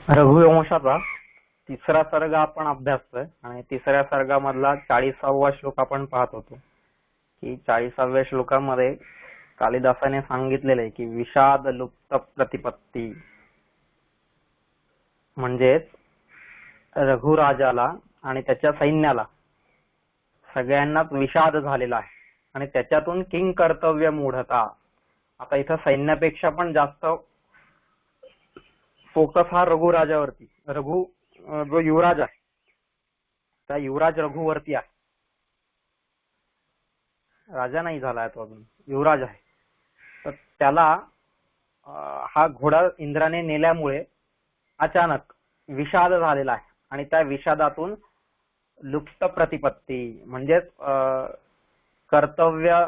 रघुवंशाचा तिसरा सर्ग आपण अभ्यासतोय आणि तिसऱ्या सर्गामधला 40वा श्लोक आपण पाहत होतो की 40व्या श्लोकामध्ये कालिदासाने सांगितलेले आहे की विषाद लुप्त प्रतिपत्ती म्हणजेच रघुराजाला आणि त्याच्या सैन्याला सगळ्यांनाच विषाद झालेला आहे आणि त्याच्यातून किंग कर्तव्य मूढता. आता इथं सैन्यापेक्षा पण जास्त फोकस हा रघुराजावरती. रघु जो युवराज आहे त्या युवराज रघुवरती आहे. राजा नाही झालाय तो अजून, युवराज आहे. तर त्याला हा घोडा इंद्राने नेल्यामुळे अचानक विषाद झालेला आहे आणि त्या विषादातून लुप्त प्रतिपत्ती म्हणजेच कर्तव्य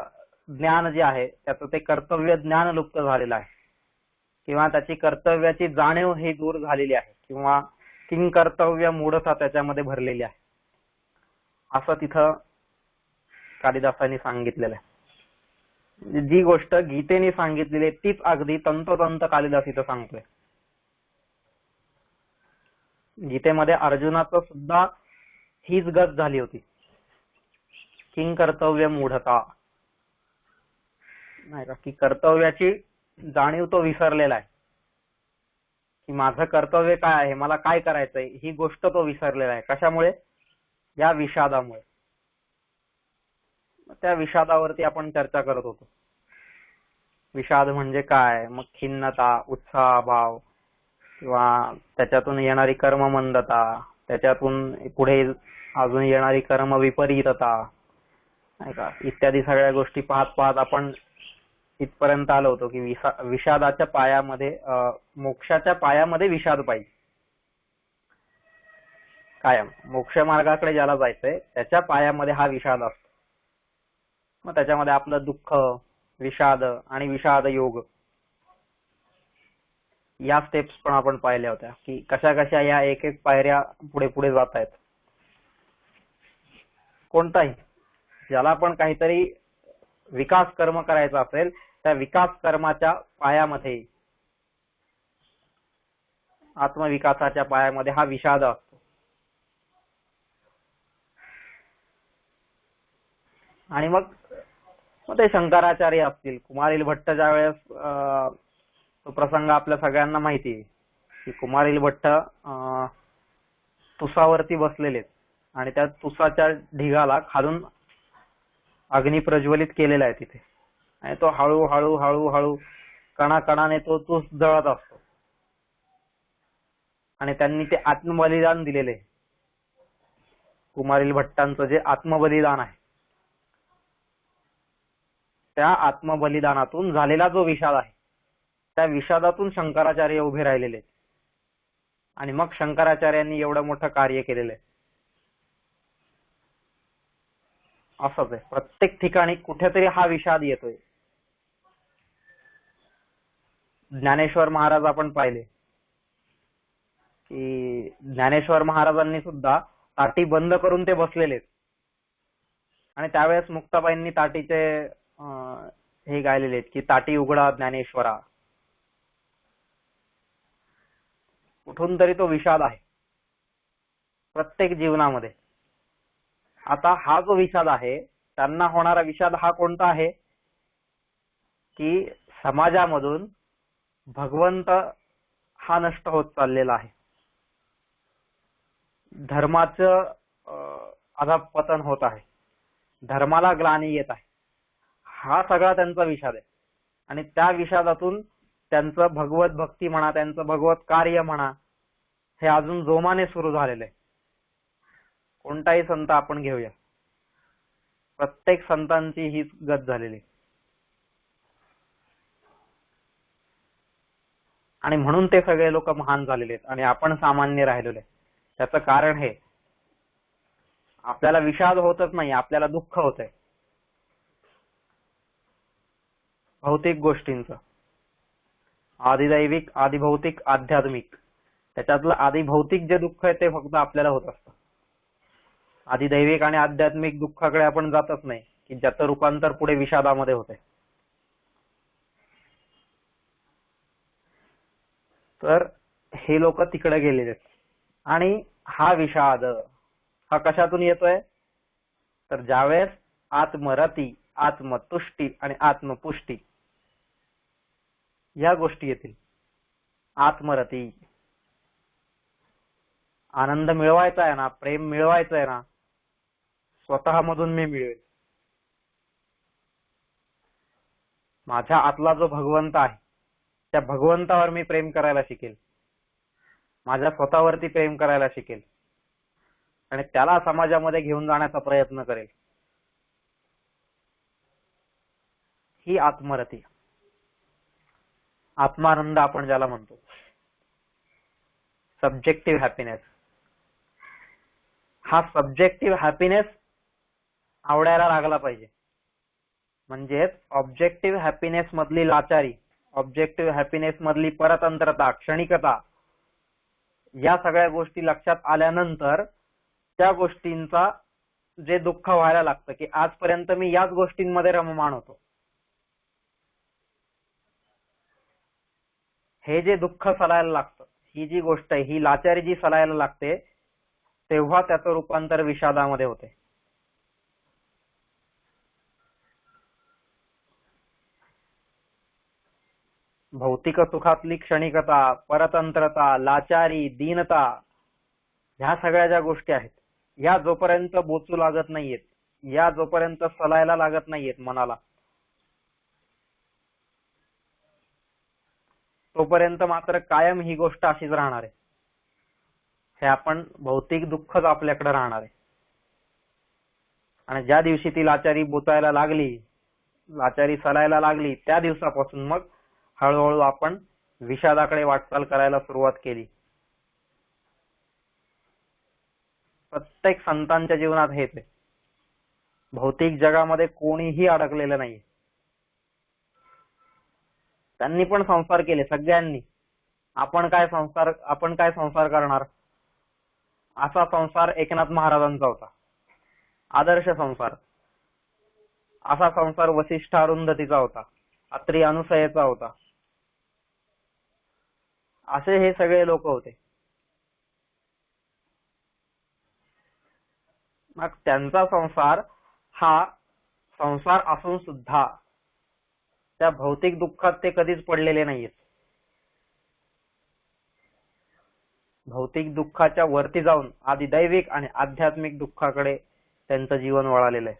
ज्ञान जे आहे त्याचं ते कर्तव्य ज्ञान लुप्त झालेलं आहे किंवा त्याची कर्तव्याची जाणीव ही दूर झालेली आहे किंवा किंग कर्तव्य मूढता त्याच्यामध्ये भरलेली आहे असं तिथं कालिदासांनी सांगितलेलं आहे. जी गोष्ट गीतेने सांगितलेली आहे तीच अगदी तंतोतंत कालिदास इथं सांगतोय. गीतेमध्ये अर्जुनाचं सुद्धा हीच गत झाली होती, किंग कर्तव्य मूढता, नाही का, की कर्तव्याची जाणीव तो विसरलेला आहे की माझं कर्तव्य काय आहे, मला काय करायचंय, ही गोष्ट तो विसरलेला आहे. कशामुळे? या विषादामुळे. त्या विषादावरती आपण चर्चा करत होतो. विषाद म्हणजे काय, मग खिन्नता, उत्साहभाव किंवा त्याच्यातून येणारी कर्ममंदता, त्याच्यातून पुढे अजून येणारी कर्म विपरीतता, नाही का, इत्यादी सगळ्या गोष्टी पाहत पाहत आपण इथपर्यंत आलो होतो की विषादाच्या पायामध्ये, मोक्षाच्या पायामध्ये विषाद पाहिजे. कायम मोक्ष मार्गाकडे ज्याला जायचंय त्याच्या पायामध्ये हा विषाद असतो. मग त्याच्यामध्ये आपलं दुःख, विषाद आणि विषाद योग या स्टेप्स पण आपण पाहिल्या होत्या की कशा कशा या एक एक पायऱ्या पुढे पुढे जात आहेत. कोणताही ज्याला पण काहीतरी विकास कर्म करायचा असेल त्या विकास कर्माच्या पायामध्ये, आत्मविकासाच्या पायामध्ये हा विषाद असतो. आणि मग ते शंकराचार्य असतील, कुमारिल भट्ट, ज्या वेळेस तो प्रसंग आपल्या सगळ्यांना माहिती आहे की कुमारिल भट्ट तुसावरती बसलेले आणि त्या तुसाच्या ढिगाला खालून अग्नी प्रज्वलित केलेला आहे तिथे आणि तो हळूहळू हळूहळू कणाकणाने तो तुस जळत असतो आणि त्यांनी ते आत्मबलिदान दिलेले. कुमारिल भट्टांचं जे आत्मबलिदान आहे त्या आत्मबलिदानातून झालेला जो विषाद आहे त्या विषादातून शंकराचार्य उभे राहिलेले आणि मग शंकराचार्यांनी एवढं मोठं कार्य केलेलं आहे. असंच आहे, प्रत्येक ठिकाणी कुठेतरी हा विषाद येतोय. ज्ञानेश्वर महाराज आपण पाहिले की ज्ञानेश्वर महाराजांनी सुद्धा ताटी बंद करून ते बसलेले आणि त्यावेळेस मुक्ताबाईंनी ताटीचे हे गायलेले आहेत की ताटी उघडा ज्ञानेश्वरा. कुठून तरी तो विषाद आहे प्रत्येक जीवनामध्ये. आता हा जो विषाद आहे त्यांना होणारा विषाद हा कोणता आहे की समाजामधून भगवंत हा नष्ट होत चाललेला आहे, धर्माचं अधःपतन होत आहे, धर्माला ग्लानी येत आहे. हा सगळा त्यांचा विषाद आहे आणि त्या विषादातून त्यांचं भगवत भक्ती म्हणा, त्यांचं भगवत कार्य म्हणा, हे अजून जोमाने सुरू झालेलं आहे. कोणताही संत आपण घेऊया, प्रत्येक संतांची हीच गत झालेली आणि म्हणून ते सगळे लोक महान झालेले आहेत आणि आपण सामान्य राहिलेले. त्याचं कारण हे, आपल्याला विषाद होतच नाही, आपल्याला दुःख होतंय भौतिक गोष्टींचं, आदिदैविक, आदिभौतिक, आध्यात्मिक. त्याच्यातलं आदिभौतिक जे दुःख आहे ते फक्त आपल्याला होत असतं. आदिदैविक आणि आध्यात्मिक दुःखाकडे आपण जातच नाही की ज्याचं रूपांतर पुढे विषादामध्ये होते. तर हे लोक तिकडे गेलेले आहेत. आणि हा विषाद हा कशातून येतोय, तर ज्यावेळेस आत्मरती, आत्मतुष्टी आणि आत्मपुष्टी या गोष्टी येतील. आत्मरती, आनंद मिळवायचा आहे ना, प्रेम मिळवायचं आहे ना, स्वतःमधून मी मिळवेल. माझ्या आतला जो भगवंत आहे त्या भगवंतावर मी प्रेम करायला शिकेल, माझ्या स्वतःवरती प्रेम करायला शिकेल आणि त्याला समाजामध्ये घेऊन जाण्याचा प्रयत्न करेल. ही आत्मरती, आत्मानंद आपण ज्याला म्हणतो, सब्जेक्टिव्ह हॅपीनेस. हा सब्जेक्टिव्ह हॅपीनेस आवडायला लागला पाहिजे. म्हणजेच ऑब्जेक्टिव्ह हॅपीनेस मधली लाचारी, ऑब्जेक्टिव्ह हॅपीनेस मधली परतंत्रता, क्षणिकता, या सगळ्या गोष्टी लक्षात आल्यानंतर त्या गोष्टींचा जे दुःख व्हायला लागतं की आजपर्यंत मी याच गोष्टींमध्ये रममाण होतो, हे जे दुःख सलायला लागतं, ही जी गोष्ट आहे, ही लाचारी जी सलायला लागते, तेव्हा त्याचं रूपांतर विषादामध्ये होते. भौतिक सुखातली क्षणिकता, परतंत्रता, लाचारी, दीनता, ह्या सगळ्या ज्या गोष्टी आहेत, या जोपर्यंत बोचू लागत नाहीयेत, या जोपर्यंत सलायला लागत नाहीयेत मनाला, तोपर्यंत मात्र कायम ही गोष्ट अशीच राहणार आहे. हे आपण भौतिक दुःखच आपल्याकडे राहणार आहे. आणि ज्या दिवशी ती लाचारी बोचायला लागली, लाचारी सलायला लागली, त्या दिवसापासून मग हळूहळू आपण विषादाकडे वाटचाल करायला सुरुवात केली. प्रत्येक संतांच्या जीवनात हेच आहे. भौतिक जगामध्ये कोणीही अडकलेलं नाही. त्यांनी पण संसार केले, सगळ्यांनी. आपण काय संसार करणार? असा संसार एकनाथ महाराजांचा होता, आदर्श संसार. असा संसार वसिष्ठ अरुंधतीचा होता, अत्री अनुसयेचा होता. असे हे सगळे लोक होते. मग त्यांचा संसार हा संसार असून सुद्धा त्या भौतिक दुःखात ते कधीच पडलेले नाहीयेत. भौतिक दुःखाच्या वरती जाऊन आदिदैविक आणि आध्यात्मिक दुःखाकडे त्यांचं जीवन वळालेलं आहे.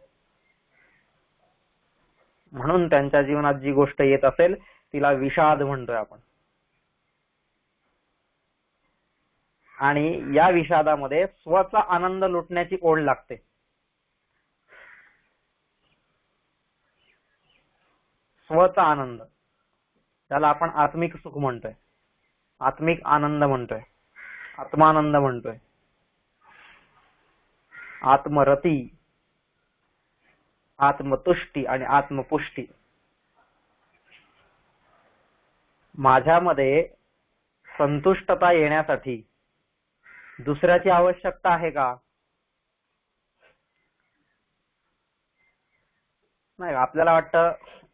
म्हणून त्यांच्या जीवनात जी गोष्ट येत असेल तिला विषाद म्हणतोय आपण. आणि या विषादामध्ये स्वचा आनंद लुटण्याची ओढ लागते. स्वचा आनंद, त्याला आपण आत्मिक सुख म्हणतोय, आत्मिक आनंद म्हणतोय, आत्मानंद म्हणतोय, आत्मरती, आत्मतुष्टी आणि आत्मपुष्टी. माझ्यामध्ये संतुष्टता येण्यासाठी दुसऱ्याची आवश्यकता आहे का? नाही. आपल्याला वाटतं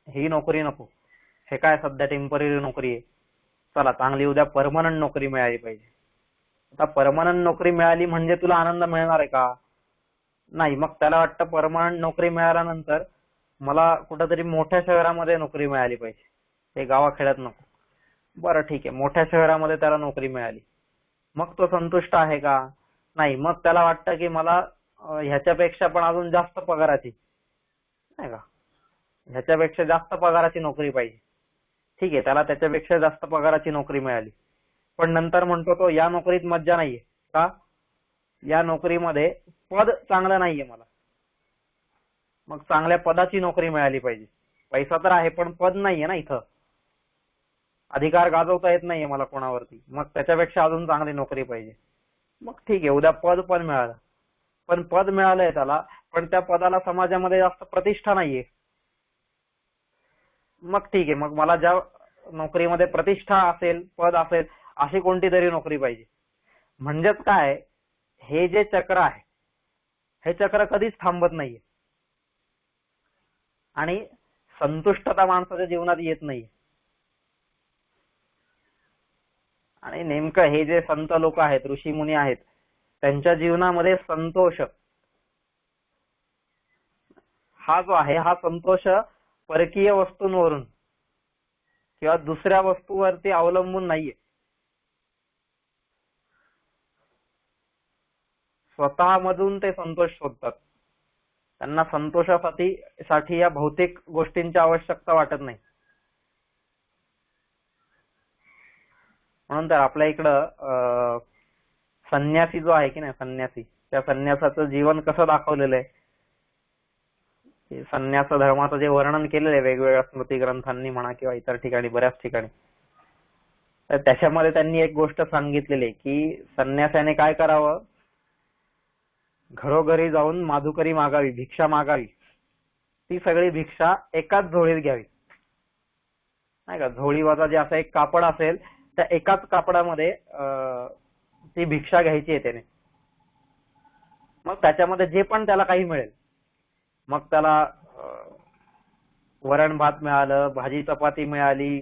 ही नोकरी नको, हे काय सध्या टेम्पररी नोकरी आहे, चला चांगली उद्या परमनंट नोकरी मिळाली पाहिजे. आता परमनंट नोकरी मिळाली म्हणजे तुला आनंद मिळणार आहे का? नाही. मग त्याला वाटतं परमनंट नोकरी मिळाल्यानंतर मला कुठेतरी मोठ्या शहरामध्ये नोकरी मिळाली पाहिजे, हे गावाखेड्यात नको. बरं ठीक आहे, मोठ्या शहरामध्ये त्याला नोकरी मिळाली, मग तो संतुष्ट आहे का? नाही. मग त्याला वाटतं की मला ह्याच्यापेक्षा पण अजून जास्त पगाराची, नाही का, ह्याच्यापेक्षा जास्त पगाराची नोकरी पाहिजे. ठीक आहे, त्याला त्याच्यापेक्षा जास्त पगाराची नोकरी मिळाली, पण नंतर म्हणतो तो या नोकरीत मज्जा नाहीये का? या नोकरीमध्ये पद चांगलं नाहीये मला, मग चांगल्या पदाची नोकरी मिळाली पाहिजे. पैसा तर आहे पण पद नाहीये ना इथं, अधिकार गाजवता येत नाहीये मला कोणावरती, मग त्याच्यापेक्षा अजून चांगली नोकरी पाहिजे. मग ठीक आहे, उद्या पद पण मिळालं, पण पद मिळालंय त्याला, पण त्या पदाला समाजामध्ये जास्त प्रतिष्ठा नाहीये. मग ठीक आहे, मग मला ज्या नोकरीमध्ये प्रतिष्ठा असेल, पद असेल, अशी कोणती तरी नोकरी पाहिजे. म्हणजेच काय, हे जे चक्र आहे हे चक्र कधीच थांबत नाहीये आणि संतुष्टता माणसाच्या जीवनात येत नाही. आणि नेमकं हे जे संत लोक आहेत, ऋषीमुनी आहेत, त्यांच्या जीवनामध्ये संतोष हा जो आहे, हा संतोष परकीय वस्तूंवरून किंवा दुसऱ्या वस्तूवरती अवलंबून नाहीये. स्वतःमधून ते संतोष शोधतात. त्यांना संतोषासाठी या भौतिक गोष्टींची आवश्यकता वाटत नाही. म्हणून तर आपल्या इकडं संन्यासी जो आहे की नाही, संन्यासी, त्या संन्यासाचं जीवन कसं दाखवलेलं आहे, संन्यास धर्माचं जे वर्णन केलेलं आहे वेगवेगळ्या स्मृती ग्रंथांनी म्हणा किंवा इतर ठिकाणी, बऱ्याच ठिकाणी, तर त्याच्यामध्ये त्यांनी एक गोष्ट सांगितलेली आहे की संन्यासाने काय करावं, घरोघरी जाऊन माधुकरी मागावी, भिक्षा मागावी. ती सगळी भिक्षा एकाच झोळीत घ्यावी, नाही का. झोळीवाजा जे असं एक कापड असेल, त्या एकाच कापडामध्ये ती भिक्षा घ्यायची आहे त्याने. मग त्याच्यामध्ये जे पण त्याला काही मिळेल, मग त्याला वरण भात मिळालं, भाजी चपाती मिळाली,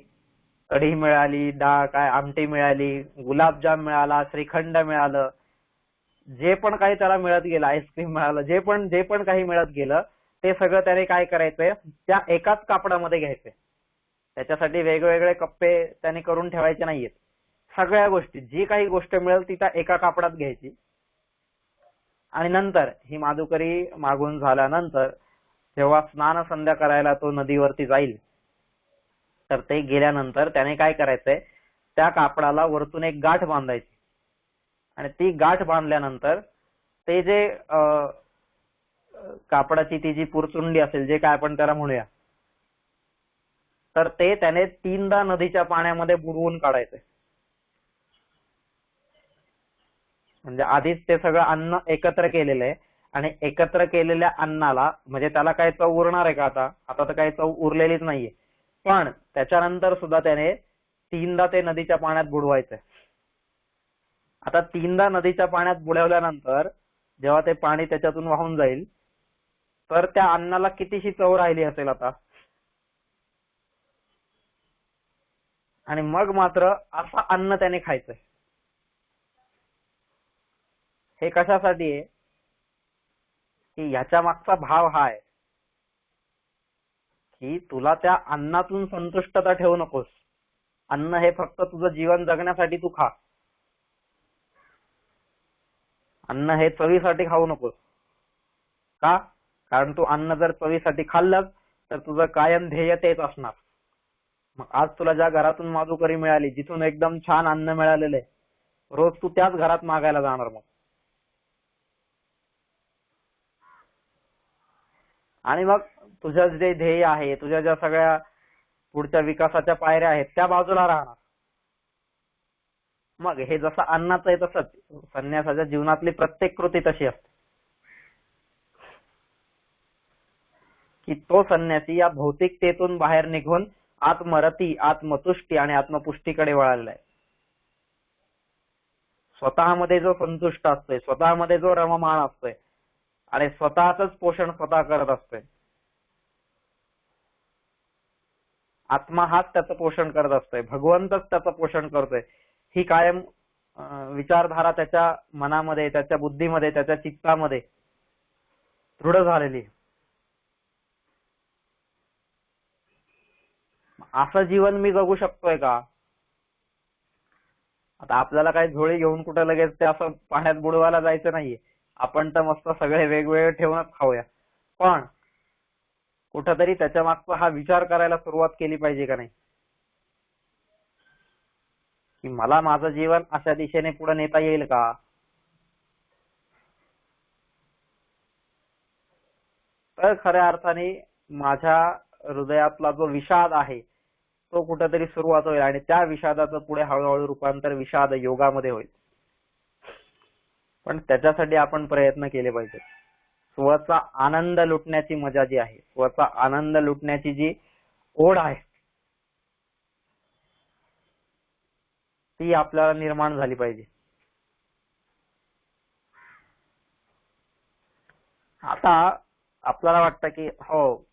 कढी मिळाली, डाळ काय आमटी मिळाली, गुलाबजाम मिळाला, श्रीखंड मिळालं, जे पण काही त्याला मिळत गेलं, आईस्क्रीम मिळालं, जे पण काही मिळत गेलं, ते सगळं त्याने काय करायचंय, त्या एकाच कापडामध्ये घ्यायचंय. त्याच्यासाठी वेगवेगळे कप्पे त्याने करून ठेवायचे नाहीयेत. सगळ्या गोष्टी, जी काही गोष्ट मिळेल ती त्या एका कापडात घ्यायची. आणि नंतर ही माधुकरी मागून झाल्यानंतर जेव्हा स्नान संध्या करायला तो नदीवरती जाईल, तर ते गेल्यानंतर त्याने काय करायचंय, त्या कापडाला वरतून एक गाठ बांधायची. आणि ती गाठ बांधल्यानंतर ते जे कापडाची ती जी पुरचुंडी असेल, जे काय आपण त्याला म्हणूया, तर ते त्याने 3दा नदीच्या पाण्यामध्ये बुडवून काढायचंय. म्हणजे आधीच ते सगळं अन्न एकत्र केलेलं आहे, आणि एकत्र केलेल्या अन्नाला म्हणजे त्याला काय चव उरणार आहे का? आता तर काही चव उरलेलीच नाहीये. पण त्याच्यानंतर सुद्धा त्याने 3दा ते नदीच्या पाण्यात बुडवायचंय. आता 3दा नदीच्या पाण्यात बुडवल्यानंतर जेव्हा ते पाणी त्याच्यातून वाहून जाईल, तर त्या अन्नाला कितीशी चव राहिली असेल आता. आणि मग मात्र असं अन्न त्याने खायचंय. हे कशासाठी आहे की ह्याच्या मागचा भाव हा आहे की तुला त्या अन्नातून संतुष्टता ठेवू नकोस. अन्न हे फक्त तुझं जीवन जगण्यासाठी तू खा. अन्न हे चवीसाठी खाऊ नकोस. का? कारण तू अन्न जर चवीसाठी खाल्लंस तर तुझं कायम ध्येय तेच असणार. मग आज तुला ज्या घरातून माधुकरी मिळाली, जिथून एकदम छान अन्न मिळालेलं आहे, रोज तू त्याच घरात मागायला जाणार. मग आणि मग तुझं जे ध्येय आहे, तुझ्या ज्या सगळ्या पुढच्या विकासाच्या पायऱ्या आहेत, त्या बाजूला राहणार. मग हे जसं अन्नाचं आहे तसंच संन्यासाच्या जीवनातली प्रत्येक कृती तशी असते की तो संन्यासी या भौतिकतेतून बाहेर निघून आत्मरती, आत्मतुष्टी आणि आत्मपुष्टीकडे वळालेला आहे. स्वतःमध्ये जो संतुष्ट असतोय, स्वतःमध्ये जो रममाण असतोय आणि स्वतःच पोषण स्वतः करत असतोय. आत्मा हाच त्याचं पोषण करत असतोय, भगवंतच त्याचं पोषण करतोय. ही कायम विचारधारा त्याच्या मनामध्ये, त्याच्या बुद्धीमध्ये, त्याच्या चित्तामध्ये दृढ झालेली. असं जीवन मी जगू शकतोय का? आता आपल्याला काही झोळी घेऊन कुठे लगेच ते असं पाण्यात बुडवायला जायचं नाहीये. आपण तर मस्त सगळे वेगवेगळे ठेवूनच खाऊया. पण कुठंतरी त्याच्या मागचा हा विचार करायला सुरुवात केली पाहिजे का नाही, की मला माझं जीवन अशा दिशेने पुढे नेता येईल का? तर खऱ्या अर्थाने माझ्या हृदयातला जो विषाद आहे तो कुठेतरी सुरुवात होईल आणि त्या विषादाचं पुढे हळूहळू रूपांतर विषाद योगामध्ये होईल. पण त्याच्यासाठी आपण प्रयत्न केले पाहिजे. स्वचा आनंद लुटण्याची मजा जी आहे, स्वचा आनंद लुटण्याची जी ओढ आहे, ती आपल्याला निर्माण झाली पाहिजे. आता आपल्याला वाटतं की हो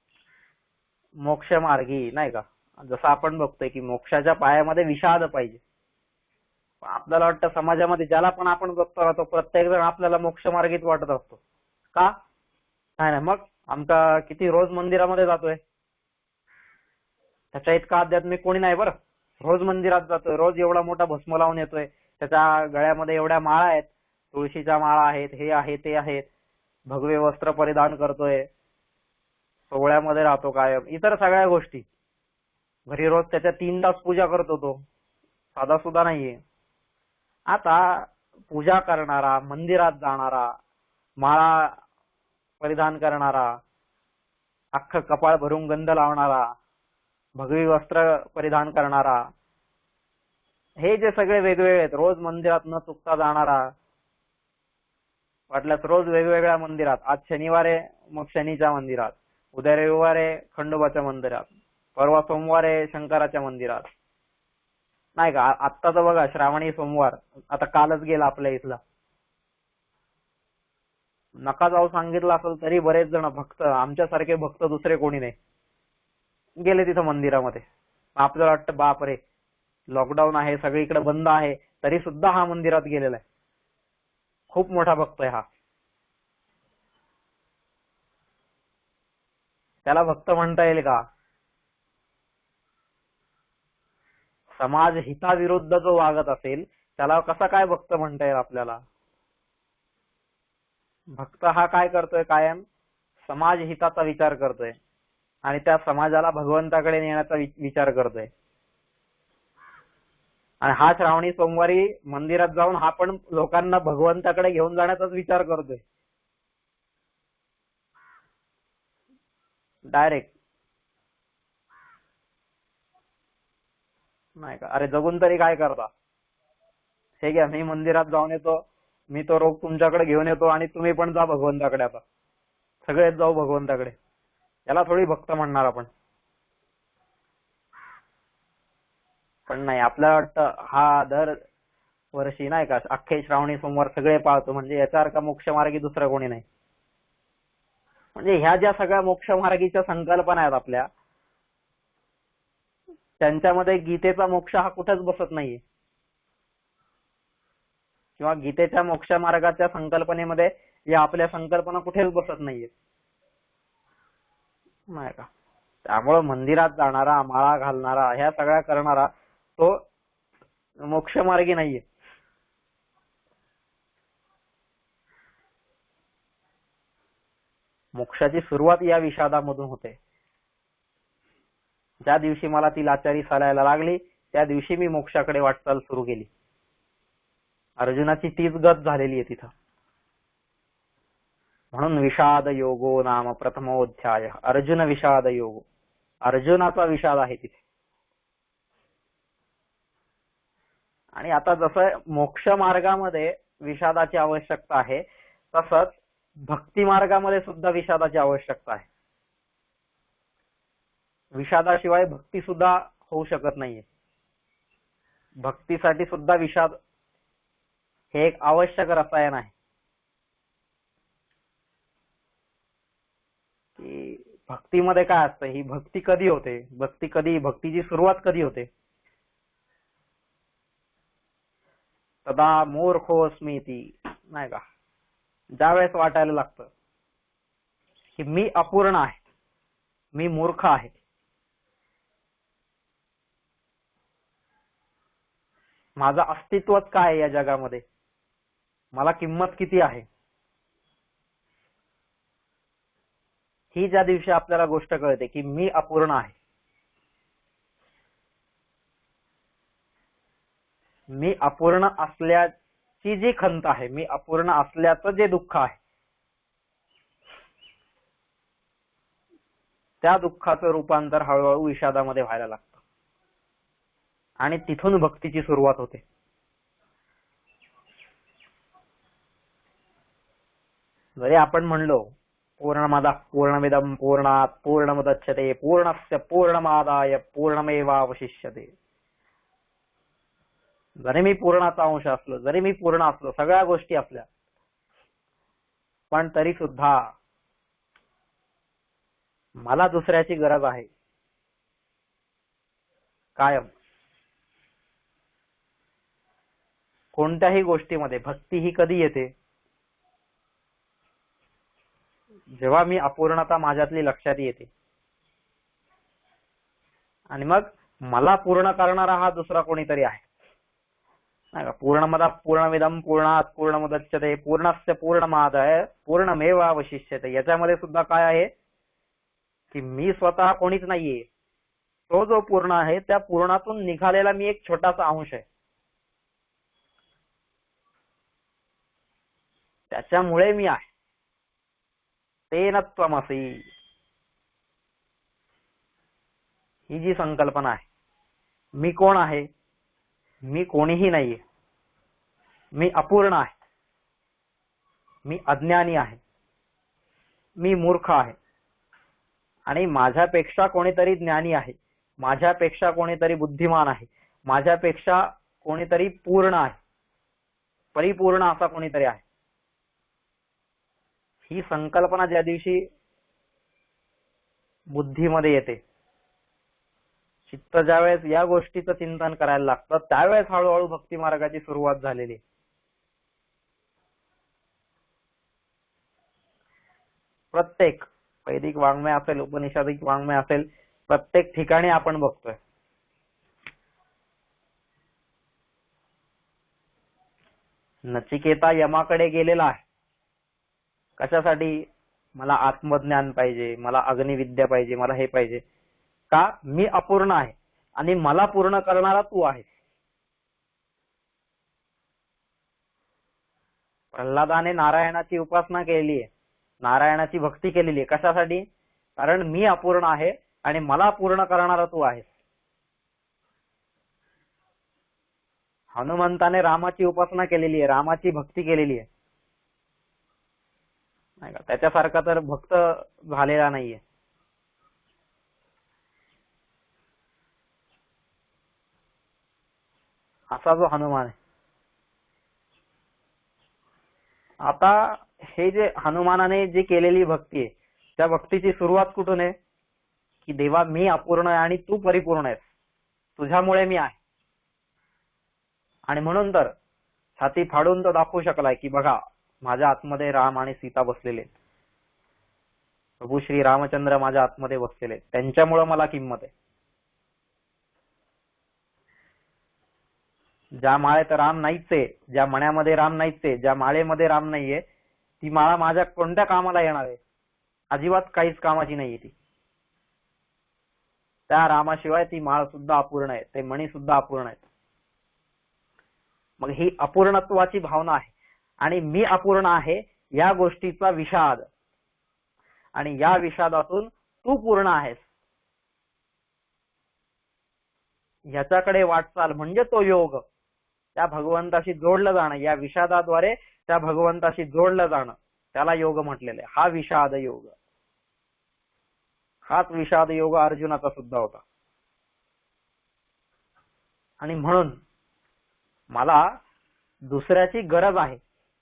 मोक्ष मार्गी, नाही का, जसं आपण बघतोय की मोक्षाच्या पायामध्ये विषाद पाहिजे. आपल्याला वाटतं समाजामध्ये ज्याला पण आपण बघतो ना तो प्रत्येक जण आपल्याला मोक्षमार्गीच वाटत असतो. का? नाही नाही, मग आमचा किती रोज मंदिरामध्ये जातोय, त्याच्या इतका आध्यात्मिक कोणी नाही बरं. रोज मंदिरात जातोय, रोज एवढा मोठा भस्म लावून येतोय, त्याच्या गळ्यामध्ये एवढ्या माळा आहेत, तुळशीच्या माळा आहेत, हे आहे ते आहेत, भगवे वस्त्र परिधान करतोय, सोहळ्यामध्ये राहतो कायम, इतर सगळ्या गोष्टी. घरी रोज त्याच्या 3 तास पूजा करतो तो, साधा सुद्धा नाहीये. आता पूजा करणारा, मंदिरात जाणारा, माळा परिधान करणारा, अख्खं कपाळ भरून गंध लावणारा, भगवी वस्त्र परिधान करणारा, हे जे सगळे वेगवेगळे आहेत, रोज मंदिरात न चुकता जाणारा, वाटल्यास रोज वेगवेगळ्या मंदिरात, आज शनिवारे मग शनीच्या मंदिरात, उद्या रविवारे खंडोबाच्या मंदिरात, परवा सोमवारे शंकराच्या मंदिरात, नाही का. आत्ता तर बघा श्रावणी सोमवार आता कालच गेला आपल्या इथला. नका जाऊ सांगितलं असेल तरी बरेच जण भक्त, आमच्यासारखे भक्त दुसरे कोणी नाही, गेले तिथं मंदिरामध्ये. आपल्याला वाटतं बापरे लॉकडाऊन आहे, सगळीकडे बंद आहे, तरी सुद्धा हा मंदिरात गेलेला आहे. खूप मोठा भक्त आहे हा. त्याला भक्त म्हणता येईल का? समाज हिताविरुद्ध जो वागत असेल त्याला कसा काय भक्त म्हणता येईल आपल्याला? भक्त हा काय करतोय, कायम समाज हिताचा विचार करतोय आणि त्या समाजाला भगवंताकडे नेण्याचा विचार करतोय. आणि हा श्रावणी सोमवारी मंदिरात जाऊन हा पण लोकांना भगवंताकडे घेऊन जाण्याचाच विचार करतोय डायरेक्ट, नाही का. अरे जगून तरी काय करता? हे घ्या, मी मंदिरात जाऊन येतो, मी तो रोग तुमच्याकडे घेऊन येतो आणि तुम्ही पण जा भगवंताकडे. आता सगळेच जाऊ भगवंताकडे, याला थोडी भक्त म्हणणार आपण. पण नाही, आपल्याला वाटतं हा दर वर्षी नाही का अख्खे श्रावणी सोमवार सगळे पाळतो म्हणजे याच्यासारखा मोक्षमार्गी दुसरा कोणी नाही. म्हणजे ह्या ज्या सगळ्या मोक्षमार्गीच्या संकल्पना आहेत आपल्या, त्यांच्यामध्ये गीतेचा मोक्ष हा कुठेच बसत नाहीये, किंवा गीतेच्या मोक्षमार्गाच्या संकल्पनेमध्ये या आपल्या संकल्पना कुठेच बसत नाहीये, नाही का. त्यामुळे मंदिरात जाणारा, माळा घालणारा, ह्या सगळ्या करणारा तो मोक्षमार्गी नाहीये. मोक्षाची सुरुवात या विषादामधून होते. ज्या दिवशी मला ती लाचारी चालायला लागली त्या दिवशी मी मोक्षाकडे वाटचाल सुरू केली. अर्जुनाची तीच गत झालेली आहे तिथं. म्हणून विषाद योगो नाम प्रथमोध्याय. अर्जुन विषाद योगो, अर्जुनाचा विषाद आहे तिथे. आणि आता जसं मोक्ष मार्गामध्ये विषादाची आवश्यकता आहे तसंच भक्ती मार्गामध्ये सुद्धा विषादाची आवश्यकता आहे. विषादाशिवाय भक्ती सुद्धा होऊ शकत नाहीये. भक्तीसाठी सुद्धा विषाद हे एक आवश्यक रसायन आहे. की भक्तीमध्ये काय असतं, ही भक्ती कधी होते, भक्तीची सुरुवात कधी होते? सदा मूर्खोस्मीती, नाही का, ज्यावेळेस वाटायला लागतं की मी अपूर्ण आहे, मी मूर्ख आहे, माझं अस्तित्वच काय आहे या जगामध्ये, मला किंमत किती आहे, ही ज्या दिवशी आपल्याला गोष्ट कळते की मी अपूर्ण आहे, मी अपूर्ण असल्याची जी खंत आहे, मी अपूर्ण असल्याचं जे दुःख आहे, त्या दुःखाचं रूपांतर हळूहळू विषादामध्ये व्हायला लागतं आणि तिथून भक्तीची सुरुवात होते. जरी आपण म्हणलो पूर्णमदः पूर्णमिदं पूर्णात् पूर्णमुदच्यते पूर्णस्य पूर्णमादाय पूर्णमेवावशिष्यते, जरी मी पूर्णाचा अंश असलो, जरी मी पूर्ण असलो, सगळ्या गोष्टी असल्या, पण तरी सुद्धा मला दुसऱ्याची गरज आहे कायम. कोणत्याही गोष्टीमध्ये भक्ती ही कधी येते? जेव्हा मी अपूर्णता माझ्यातली लक्षात येते आणि मग मला पूर्ण करणारा हा दुसरा कोणीतरी आहे. नाही का, पूर्णमदः पूर्णमिदं पूर्णात् पूर्णमुदच्यते पूर्णस्य पूर्णमादाय पूर्णमेवावशिष्यते. याच्यामध्ये सुद्धा काय आहे की मी स्वतः कोणीच नाहीये. तो जो पूर्ण आहे त्या पूर्णातून निघालेला मी एक छोटासा अंश आहे. त्याच्यामुळे मी आहे. तेन त्वमसि, ही जी संकल्पना आहे. मी कोण आहे? मी कोणीही नाहीये. मी अपूर्ण आहे. मी अज्ञानी आहे. मी मूर्ख आहे. आणि माझ्यापेक्षा कोणीतरी ज्ञानी आहे. माझ्यापेक्षा कोणीतरी बुद्धिमान आहे. माझ्यापेक्षा कोणीतरी पूर्ण आहे. परिपूर्ण असा कोणीतरी आहे. ही संकल्पना ज्या दिवशी बुद्धीमध्ये येते, चित्त ज्यावेळेस या गोष्टीचं चिंतन करायला लागतं, त्यावेळेस हळूहळू भक्ती मार्गाची सुरुवात झालेली. प्रत्येक वैदिक वाङ्मय असेल, उपनिषदिक वाङ्मय असेल, प्रत्येक ठिकाणी आपण बघतोय नचिकेता यमाकडे गेलेला आहे. कशासाठी? मला आत्मज्ञान पाहिजे, मला अग्निविद्या पाहिजे, मला हे पाहिजे. का? मी अपूर्ण आहे आणि मला पूर्ण करणारा तू आहेस. प्रल्हादाने नारायणाची उपासना केलेली आहे, नारायणाची भक्ती केलेली आहे. कशासाठी? कारण मी अपूर्ण आहे आणि मला पूर्ण करणारा तू आहेस. हनुमंताने रामाची उपासना केलेली आहे, रामाची भक्ती केलेली आहे. नाही का, त्याच्यासारखा तर भक्त झालेला नाहीये. असा जो हनुमान आहे. आता हे जे हनुमानाने जी केलेली भक्ती आहे, त्या भक्तीची सुरुवात कुठून आहे? की देवा, मी अपूर्ण आहे आणि तू परिपूर्ण आहेस. तुझ्यामुळे मी आहे. आणि म्हणून तर छाती फाडून तो दाखवू शकलाय की बघा, माझ्या आतमध्ये राम आणि सीता बसलेले, प्रभू श्री रामचंद्र माझ्या आतमध्ये बसलेले, त्यांच्यामुळे मला किंमत आहे. ज्या माळेत राम नाहीच आहे, ज्या मण्यामध्ये राम नाहीच आहे, ज्या माळेमध्ये राम नाहीये, ती माळा माझ्या कोणत्या कामाला येणार आहे? अजिबात काहीच कामाची नाहीये ती. त्या रामाशिवाय ती माळ सुद्धा अपूर्ण आहे, ते मणी सुद्धा अपूर्ण आहेत. मग ही अपूर्णत्वाची भावना आहे आणि मी अपूर्ण आहे या गोष्टीचा विषाद, आणि या विषादातून तू पूर्ण आहेस याच्याकडे वाटचाल म्हणजे तो योग. त्या भगवंताशी जोडलं जाणं, या विषादाद्वारे त्या भगवंताशी जोडलं जाणं, त्याला योग म्हटलेलं आहे. हा विषाद योग. हाच विषाद योग अर्जुनाचा सुद्धा होता. आणि म्हणून मला दुसऱ्याची गरज आहे,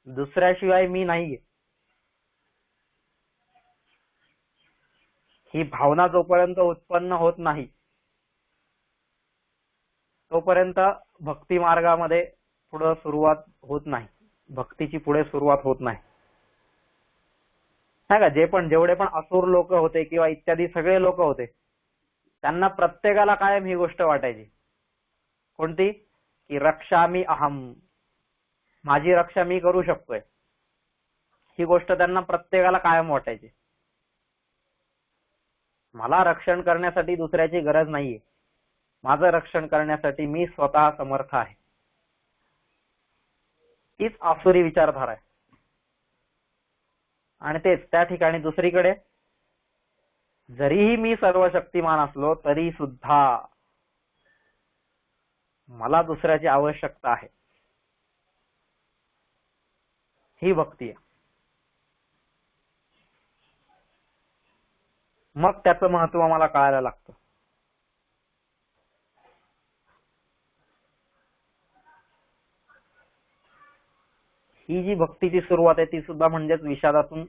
दुसऱ्याशिवाय मी नाहीये, ही भावना जोपर्यंत उत्पन्न होत नाही तोपर्यंत भक्ती मार्गामध्ये पुढे सुरुवात होत नाही, भक्तीची पुढे सुरुवात होत नाही. नाही का, जेवढे पण असुर लोक होते किंवा इत्यादी सगळे लोक होते, त्यांना प्रत्येकाला कायम ही गोष्ट वाटायची. कोणती? की रक्षामि अहम, माझी रक्षा मी करू शकतोय. ही गोष्ट त्यांना प्रत्येकाला कायम वाटायची. मला रक्षण करण्यासाठी दुसऱ्याची गरज नाहीये, माझं रक्षण करण्यासाठी मी स्वतः समर्थ आहे. हीच आसुरी विचारधारा आहे. आणि तेच त्या ठिकाणी दुसरीकडे, जरीही मी सर्वशक्तिमान असलो तरी सुद्धा मला दुसऱ्याची आवश्यकता आहे, ही भक्ती आहे. मग त्याचं महत्व मला कळायला लागतं. ही जी भक्तीची सुरुवात आहे ती सुद्धा म्हणजेच विषादातून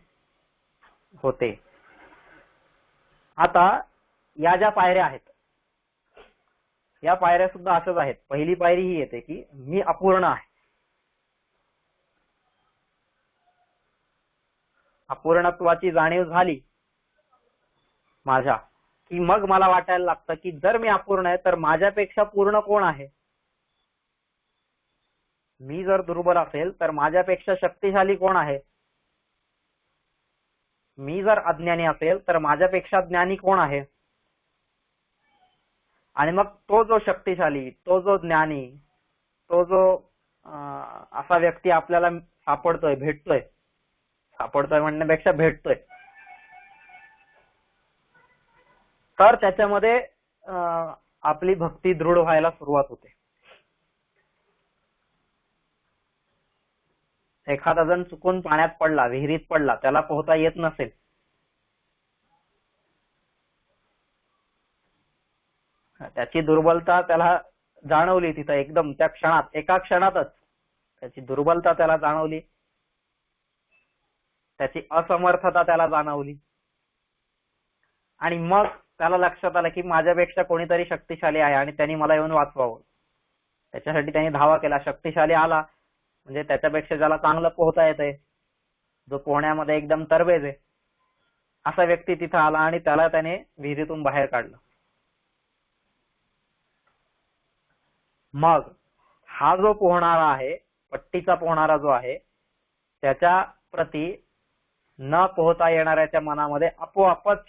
होते. आता या ज्या पायऱ्या आहेत, या पायऱ्या सुद्धा अशाच आहेत. पहिली पायरी ही येते की मी अपूर्ण आहे, अपूर्णत्वाची जाणीव झाली माझ्या, की मग मला वाटायला लागतं की जर मी अपूर्ण आहे तर माझ्यापेक्षा पूर्ण कोण आहे. मी जर दुर्बल असेल तर माझ्यापेक्षा शक्तिशाली कोण आहे. मी जर अज्ञानी असेल तर माझ्यापेक्षा ज्ञानी कोण आहे. आणि मग तो जो शक्तिशाली, तो जो ज्ञानी, तो जो असा व्यक्ती आपल्याला सापडतोय, भेटतोय, सापडतोय म्हणण्यापेक्षा भेटतोय, तर त्याच्यामध्ये आपली भक्ती दृढ व्हायला सुरुवात होते. एखादा जण चुकून पाण्यात पडला, विहिरीत पडला, त्याला पोहता येत नसेल, त्याची दुर्बलता त्याला जाणवली तिथं एकदम त्या क्षणात, एका क्षणातच त्याची दुर्बलता त्याला जाणवली, त्याची असमर्थता त्याला जाणवली, आणि मग त्याला लक्षात आलं की माझ्यापेक्षा कोणीतरी शक्तिशाली आहे आणि त्यांनी मला येऊन वाचवावं. त्याच्यासाठी त्यांनी धावा केला. शक्तिशाली आला म्हणजे त्याच्यापेक्षा ज्याला चांगलं पोहता येतंय, जो पोहण्यामध्ये एकदम तरबेज आहे, असा व्यक्ती तिथं आला आणि त्याला त्याने विहिरीतून बाहेर काढलं. मग हा जो पोहणारा आहे, पट्टीचा पोहणारा जो आहे, त्याच्या प्रती न पोहता येणाऱ्याच्या मनामध्ये आपोआपच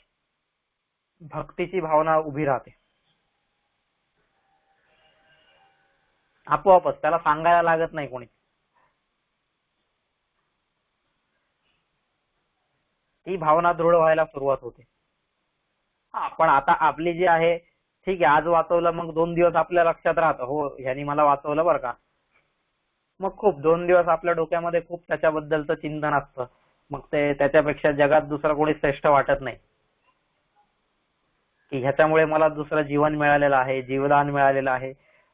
भक्तीची भावना उभी राहते. आपोआपच, त्याला सांगायला लागत नाही कोणी. ती भावना दृढ व्हायला सुरुवात होते. पण आता आपली जी आहे, ठीक आहे, आज वाचवलं, मग 2 दिवस आपल्या लक्षात राहतं, हो ह्यानी मला वाचवलं बरं का. मग खूप 2 दिवस आपल्या डोक्यामध्ये खूप त्याच्याबद्दलचं चिंतन असतं. मग ते त्याच्यापेक्षा जगात दुसरा कोणी श्रेष्ठ वाटत नाही, की ह्याच्यामुळे मला दुसरं जीवन मिळालेलं आहे, जीवदान मिळालेलं आहे,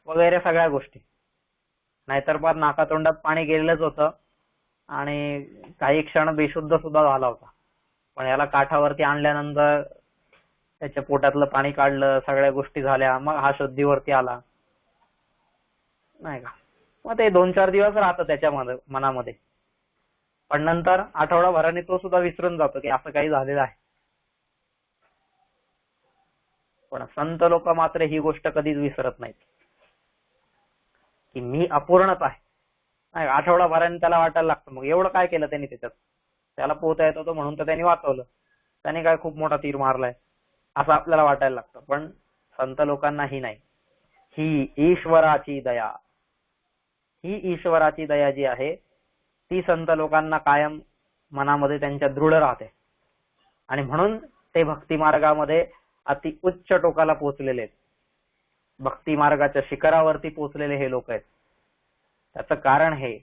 वगैरे सगळ्या गोष्टी. नाहीतर फार नाकातोंडात पाणी गेलेलंच होतं आणि काही क्षण बेशुद्ध सुद्धा झाला होता. पण याला काठावरती आणल्यानंतर त्याच्या पोटातलं पाणी काढलं, सगळ्या गोष्टी झाल्या, मग हा शुद्धीवरती आला, नाही का. मग ते 2-4 दिवस राहतं त्याच्या मनामध्ये, पण नंतर आठवडाभराने तो सुद्धा विसरून जातो की असं काही झालेलं आहे. पण संत लोक मात्र ही गोष्ट कधीच विसरत नाहीत की मी अपूर्णच आहे. नाही, आठवडाभराने त्याला वाटायला लागतं, मग एवढं काय केलं त्यांनी त्याच्यात, त्याला पोहता येत होतं म्हणून तर त्यांनी वाचवलं, त्याने काय खूप मोठा तीर मारलाय, असं आपल्याला वाटायला लागतं. पण संत लोकांना ही नाही. ही ईश्वराची दया, ही ईश्वराची दया जी आहे ती संत लोकांना कायम मनामध्ये त्यांच्या दृढ राहते. आणि म्हणून ते भक्ती मार्गामध्ये अति उच्च टोकाला पोहोचलेले आहेत, भक्ती मार्गाच्या शिखरावरती पोहोचलेले हे लोक आहेत. त्याचं कारण हे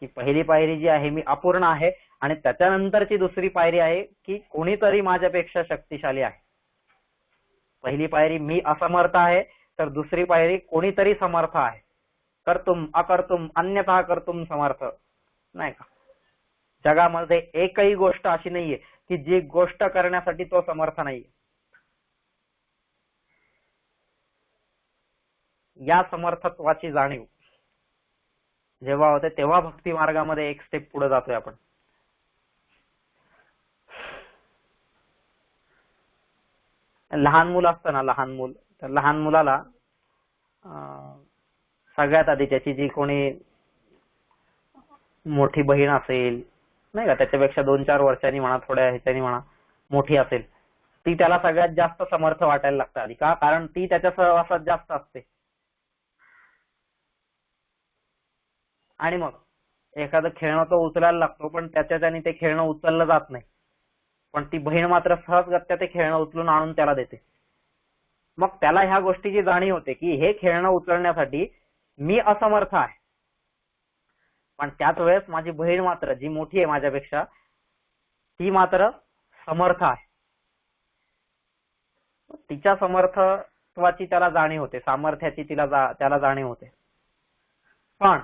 की पहिली पायरी जी आहे, मी अपूर्ण आहे, आणि त्याच्यानंतरची दुसरी पायरी आहे की कोणीतरी माझ्यापेक्षा शक्तिशाली आहे. पहिली पायरी मी असमर्थ आहे, तर दुसरी पायरी कोणीतरी समर्थ आहे. कर्तुम अकर्तुम अन्यथा कर्तुम समर्थ, नाही का. जगामध्ये एकही गोष्ट अशी नाहीये की जी गोष्ट करण्यासाठी तो समर्थ नाहीये. या समर्थत्वाची जाणीव जेव्हा होते तेव्हा भक्ती मार्गामध्ये एक स्टेप पुढे जातोय आपण. लहान मुल असतं ना, लहान मूल, तर लहान मुलाला सगळ्यात आधी त्याची जी कोणी मोठी बहीण असेल, नाही का, त्याच्यापेक्षा 2-4 वर्षांनी म्हणा, थोड्या ह्याच्यानी म्हणा मोठी असेल, ती त्याला सगळ्यात जास्त समर्थ वाटायला लागतं आधी. का? कारण ती त्याच्या सहवासात जास्त असते. आणि मग एखादं खेळणं तो उचलायला लागतो, पण त्याच्याने ते खेळणं उचललं जात नाही, पण ती बहीण मात्र सहजगत्या ते खेळणं उचलून आणून त्याला देते. मग त्याला ह्या गोष्टीची जाणीव होते की हे खेळणं उचलण्यासाठी मी असमर्थ आहे, पण त्याच वेळेस माझी बहीण मात्र, जी मोठी आहे माझ्यापेक्षा, ती मात्र समर्थ आहे. तिच्या समर्थत्वाची त्याला जाणीव होते, सामर्थ्याची त्याला जाणीव होते. पण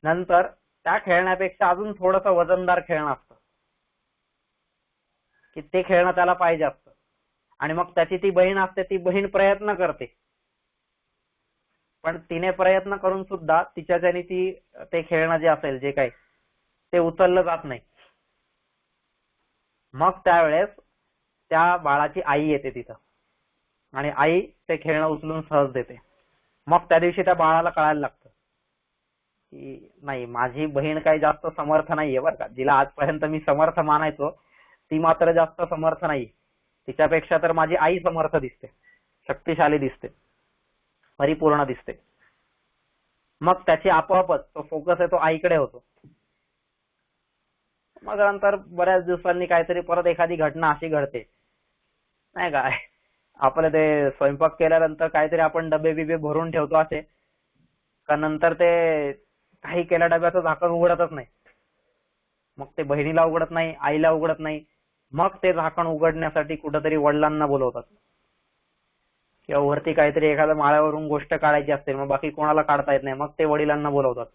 नंतर त्या खेळण्यापेक्षा अजून थोडंसं वजनदार खेळणं असतं की ते खेळणं त्याला पाहिजे असतं. आणि मग त्याची ती बहीण असते, ती बहीण प्रयत्न करते, पण तिने प्रयत्न करून सुद्धा तिच्याच्याने ते खेळणं जे असेल, जे काही, ते उचललं जात नाही. मग त्यावेळेस त्या बाळाची आई येते तिथं आणि आई ते खेळणं उचलून सहज देते. मग त्या दिवशी त्या बाळाला कळायला लागतं की नाही, माझी बहीण काही जास्त समर्थ नाहीये बरं का, जिला आजपर्यंत मी समर्थ मानायचो ती मात्र जास्त समर्थ नाही, तिच्यापेक्षा तर माझी आई समर्थ दिसते, शक्तिशाली दिसते, परिपूर्ण दिसते. मग त्याची आपोआपच तो फोकस आहे तो आईकडे होतो. मग नंतर बऱ्याच दिवसांनी काहीतरी परत एखादी घटना अशी घडते नाही काय, आपलं ते स्वयंपाक केल्यानंतर काहीतरी आपण डबे बिबे भरून ठेवतो असे का, नंतर ते काही केल्या डब्याचं झाकण उघडतच नाही. मग ते बहिणीला उघडत नाही, आईला उघडत नाही. मग ते झाकण उघडण्यासाठी कुठंतरी वडिलांना बोलवतात किंवा वरती काहीतरी एखाद्या माळ्यावरून गोष्ट काढायची असते, मग बाकी कोणाला काढता येत नाही, मग ते वडिलांना बोलवतात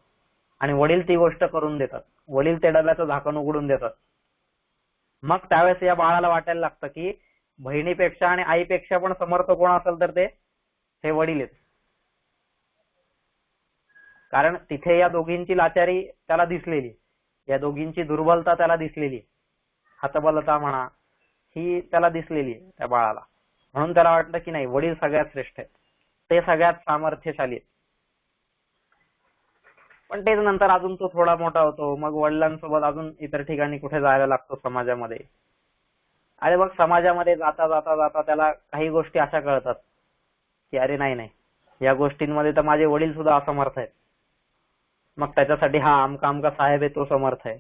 आणि वडील ती गोष्ट करून देतात, वडील ते डब्याचं झाकण उघडून देतात. मग त्यावेळेस या बाळाला वाटायला लागतं की बहिणीपेक्षा आणि आईपेक्षा पण समर्थ कोण असेल तर ते हे वडील आहेत. कारण तिथे या दोघींची लाचारी त्याला दिसलेली, या दोघींची दुर्बलता त्याला दिसलेली, हतबलता म्हणा ही त्याला दिसलेली आहे त्या बाळाला. म्हणून त्याला वाटतं की नाही, वडील सगळ्यात श्रेष्ठ आहेत, ते सगळ्यात सामर्थ्यशाली आहेत. पण तेच नंतर अजून तो थोडा मोठा होतो, मग वडिलांसोबत अजून इतर ठिकाणी कुठे जायला लागतो समाजामध्ये. अरे मग समाजामध्ये जाता जाता जाता त्याला काही गोष्टी अशा कळतात की अरे नाही नाही, या गोष्टींमध्ये तर माझे वडील सुद्धा असमर्थ आहेत. मग त्याच्यासाठी हा आमका आमका साहेब आहे तो समर्थ आहे,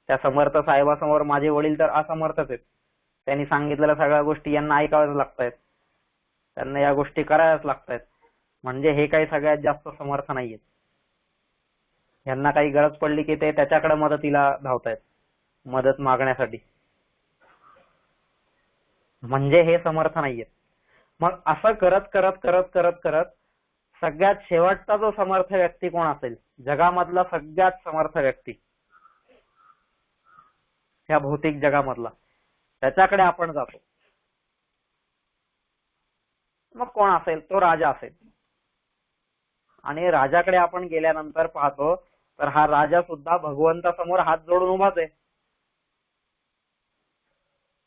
त्या समर्थ साहेबासमोर माझे वडील तर असमर्थच आहेत. त्यांनी सांगितलेल्या सगळ्या गोष्टी यांना ऐकाव्याच लागतायत, त्यांना या गोष्टी कराव्याच लागतायत, म्हणजे हे काही सगळ्यात जास्त समर्थ नाहीयेत. यांना काही गरज पडली की ते त्याच्याकडे मदतीला धावतायत, मदत मागण्यासाठी, म्हणजे हे समर्थ नाहीयेत. मग असं करत करत करत करत करत सगळ्यात शेवटचा जो समर्थ व्यक्ती कोण असेल, जगामधला सगळ्यात समर्थ व्यक्ती या भौतिक जगामधला, त्याच्याकडे आपण जातो. मग कोण असेल, तो राजा असेल. आणि राजाकडे आपण गेल्यानंतर पाहतो तर हा राजा सुद्धा भगवंतासमोर हात जोडून उभाच आहे,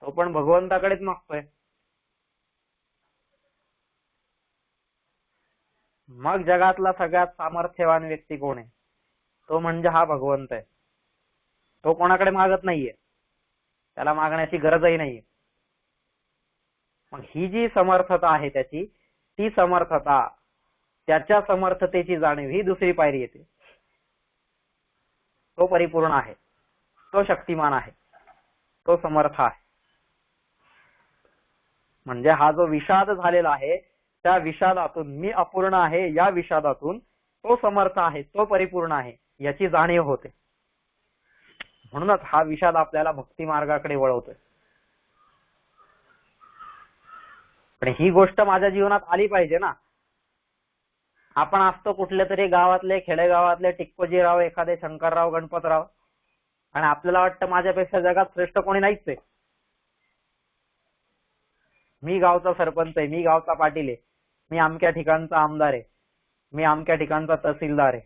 तो पण भगवंताकडेच मागतोय. मग जगातला सगळ्यात सामर्थ्यवान व्यक्ती कोण आहे, तो म्हणजे हा भगवंत आहे. तो कोणाकडे मागत नाहीये, त्याला मागण्याची गरजही नाहीये. मग ही जी समर्थता आहे त्याची, ती समर्थता, त्याच्या समर्थतेची जाणीव ही दुसरी पायरी येते. तो परिपूर्ण आहे, तो शक्तिमान आहे, तो समर्थ आहे. म्हणजे हा जो विषाद झालेला आहे त्या विषादातून, मी अपूर्ण आहे या विषादातून तो समर्थ आहे, तो परिपूर्ण आहे याची जाणीव होते. म्हणूनच हा विषाद आपल्याला भक्ती मार्गाकडे वळवतोय. पण ही गोष्ट माझ्या जीवनात आली पाहिजे ना. आपण असतो कुठल्या तरी गावातले, खेडेगावातले टिक्कोजीराव, एखादे शंकरराव, गणपतराव, आणि आपल्याला वाटतं माझ्यापेक्षा जगात श्रेष्ठ कोणी नाहीच आहे. मी गावचा सरपंच आहे, मी गावचा पाटील आहे, मी अमक्या ठिकाणचा आमदार आहे, मी अमक्या ठिकाणचा तहसीलदार आहे,